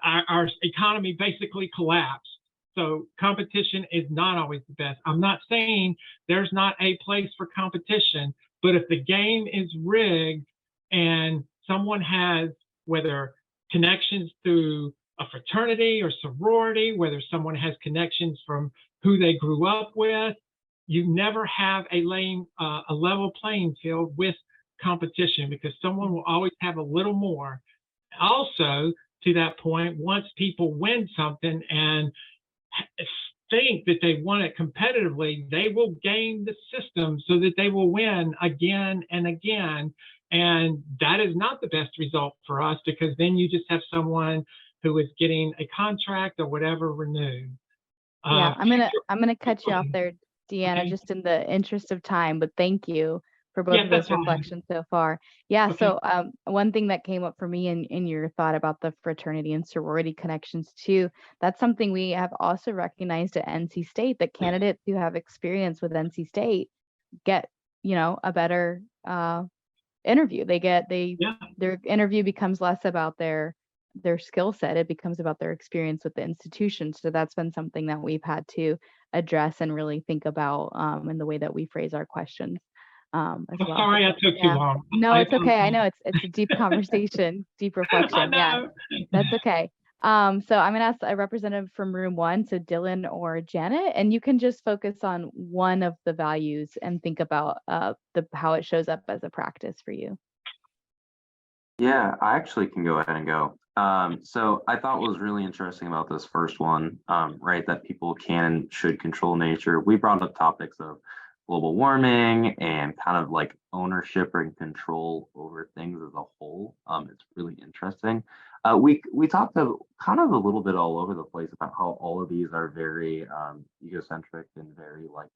our economy basically collapsed. So competition is not always the best. I'm not saying there's not a place for competition, but if the game is rigged and someone has, whether connections through a fraternity or sorority, whether someone has connections from who they grew up with, you never have a level playing field with competition, because someone will always have a little more. Also, to that point, once people win something and think that they won it competitively, they will game the system so that they will win again and again. And that is not the best result for us, because then you just have someone who is getting a contract or whatever renewed. Yeah, I'm gonna cut you off there, Deanna, Okay. just in the interest of time, but thank you for both Yeah, of those that's fine. reflections so far. Yeah, Okay. so one thing that came up for me in your thought about the fraternity and sorority connections too, that's something we have also recognized at NC State, that candidates who have experience with NC State get, you know, a better interview. Yeah. Their interview becomes less about their skill set. It becomes about their experience with the institution. So that's been something that we've had to address and really think about in the way that we phrase our questions as I'm well. sorry I took too long. No, it's okay. I know it's a deep conversation, deep reflection. Yeah, that's okay. So I'm gonna ask a representative from room 1, so Dylan or Janet, and you can just focus on one of the values and think about how it shows up as a practice for you. Yeah, I actually can go ahead and go. So I thought what was really interesting about this first one, right, that people can and should control nature. We brought up topics of global warming and kind of like ownership and control over things as a whole. It's really interesting. We talked kind of a little bit all over the place about how all of these are very egocentric and very like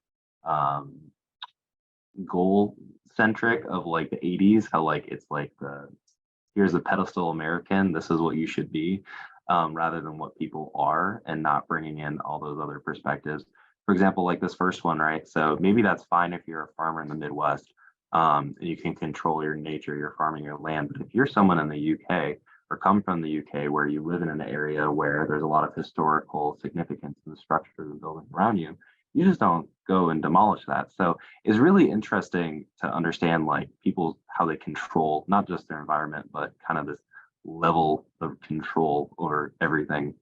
goal centric of like the 80s, how like it's like here's a pedestal American, this is what you should be, rather than what people are, and not bringing in all those other perspectives. For example, like this first one, right? So maybe that's fine if you're a farmer in the Midwest, and you can control your nature, you're farming your land. But if you're someone in the UK or come from the UK where you live in an area where there's a lot of historical significance in the structure of the building around you, you just don't go and demolish that. So it's really interesting to understand like people, how they control not just their environment, but kind of this level of control over everything.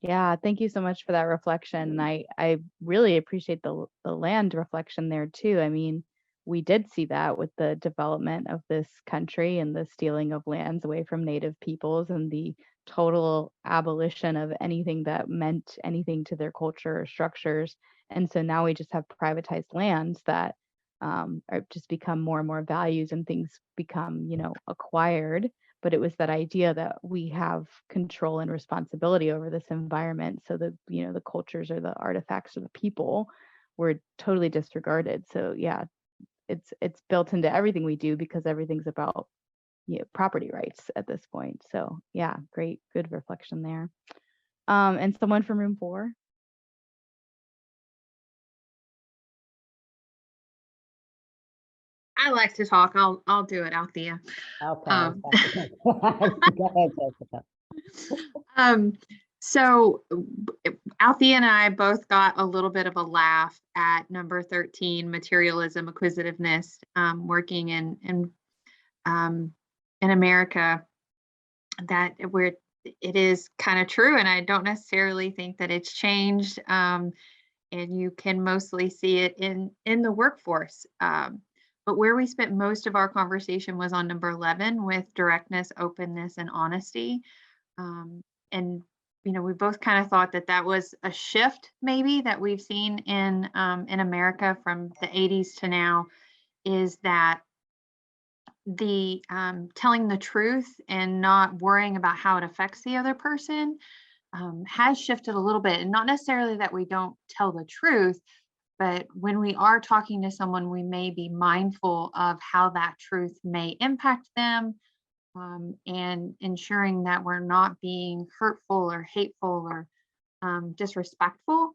Yeah, thank you so much for that reflection. And I really appreciate the land reflection there too. I mean, we did see that with the development of this country and the stealing of lands away from Native peoples and the total abolition of anything that meant anything to their culture or structures. And so now we just have privatized lands that are just become more and more values and things become, acquired. But it was that idea that we have control and responsibility over this environment. So the cultures or the artifacts or the people were totally disregarded. So yeah, it's built into everything we do because everything's about property rights at this point. So yeah, good reflection there. And someone from room 4. I like to talk. I'll do it, Althea. Okay. Um, Go ahead, Jessica. So Althea and I both got a little bit of a laugh at number 13, materialism, acquisitiveness, working in America, that where it is kind of true. And I don't necessarily think that it's changed. And you can mostly see it in the workforce. But where we spent most of our conversation was on number 11 with directness, openness, and honesty. And we both kind of thought that was a shift maybe that we've seen in America from the 80s to now, is that the telling the truth and not worrying about how it affects the other person has shifted a little bit. And not necessarily that we don't tell the truth, but when we are talking to someone, we may be mindful of how that truth may impact them, and ensuring that we're not being hurtful or hateful or disrespectful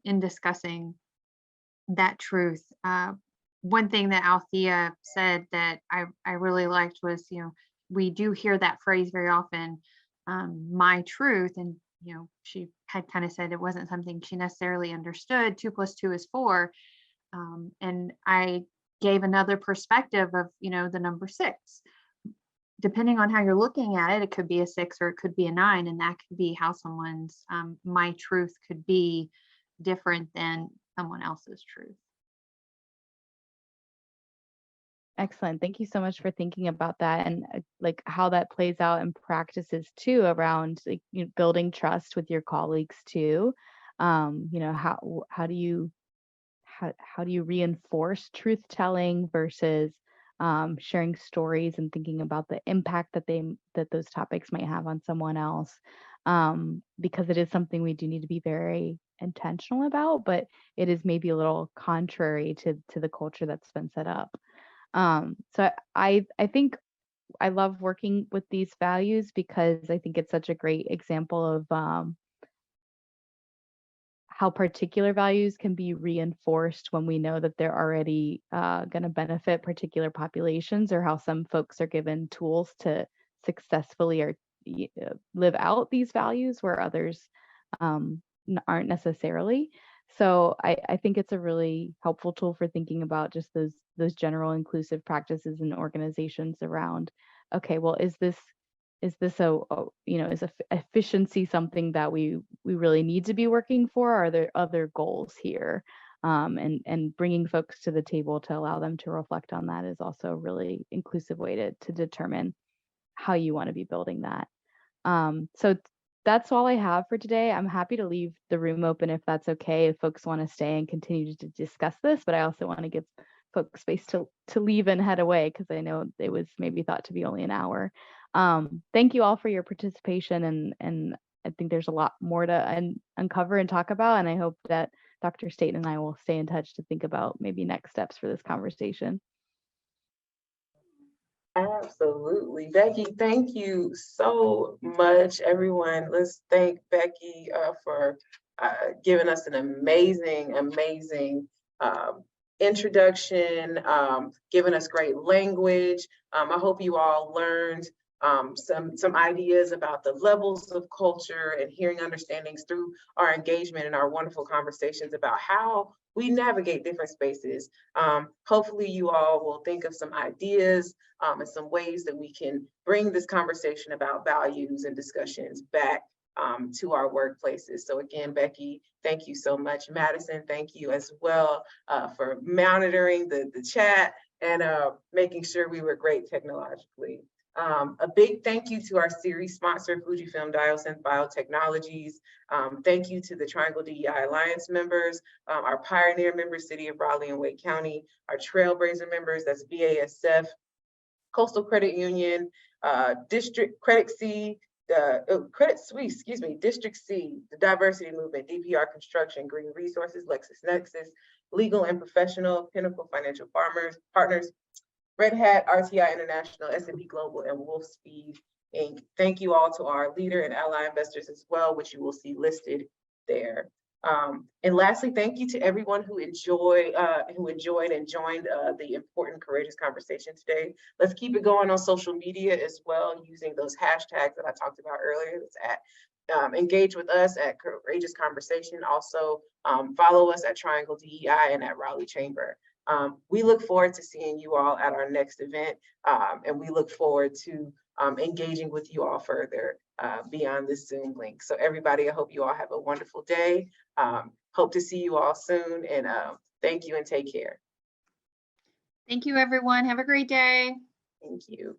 in discussing that truth. One thing that Althea said that I really liked was, we do hear that phrase very often, my truth. And, she had kind of said it wasn't something she necessarily understood. 2 + 2 is 4. And I gave another perspective of, the number 6. Depending on how you're looking at it, it could be a 6 or it could be a 9. And that could be how someone's, my truth could be different than someone else's truth. Excellent. Thank you so much for thinking about that and like how that plays out in practices too around like, building trust with your colleagues too. How do you reinforce truth telling versus sharing stories and thinking about the impact that those topics might have on someone else, because it is something we do need to be very intentional about, but it is maybe a little contrary to the culture that's been set up. So I think I love working with these values because I think it's such a great example of how particular values can be reinforced when we know that they're already going to benefit particular populations, or how some folks are given tools to successfully or live out these values where others aren't necessarily. So I think it's a really helpful tool for thinking about just those general inclusive practices in organizations around, okay, well, is efficiency something that we really need to be working for? Are there other goals here? And bringing folks to the table to allow them to reflect on that is also a really inclusive way to determine how you want to be building that. So that's all I have for today. I'm happy to leave the room open if that's okay, if folks want to stay and continue to discuss this, but I also want to give folks space to leave and head away because I know it was maybe thought to be only an hour. Thank you all for your participation, and I think there's a lot more to uncover and talk about, and I hope that Dr. Staten and I will stay in touch to think about maybe next steps for this conversation. Absolutely. Becky, thank you so much, everyone. Let's thank Becky for giving us an amazing introduction, giving us great language. I hope you all learned some ideas about the levels of culture and hearing understandings through our engagement and our wonderful conversations about how we navigate different spaces. Hopefully you all will think of some ideas and some ways that we can bring this conversation about values and discussions back to our workplaces. So again, Becky, thank you so much. Madison, thank you as well for monitoring the chat and making sure we were great technologically. A big thank you to our series sponsor, Fujifilm Diosynth Biotechnologies. Thank you to the Triangle DEI Alliance members, our pioneer members, City of Raleigh and Wake County, our Trailblazer members, that's BASF, Coastal Credit Union, District Credit C, Credit Suisse, excuse me, District C, the Diversity Movement, DPR Construction, Green Resources, LexisNexis, Legal and Professional, Pinnacle Financial Partners, Red Hat, RTI International, S&P Global, and Wolfspeed Inc. Thank you all to our leader and ally investors as well, which you will see listed there. And lastly, thank you to everyone who enjoyed and joined the important, courageous conversation today. Let's keep it going on social media as well, using those hashtags that I talked about earlier. It's at engage with us at Courageous Conversation. Also, follow us at Triangle DEI and at Raleigh Chamber. We look forward to seeing you all at our next event, and we look forward to engaging with you all further beyond this Zoom link. So everybody, I hope you all have a wonderful day. Hope to see you all soon, and thank you and take care. Thank you, everyone. Have a great day. Thank you.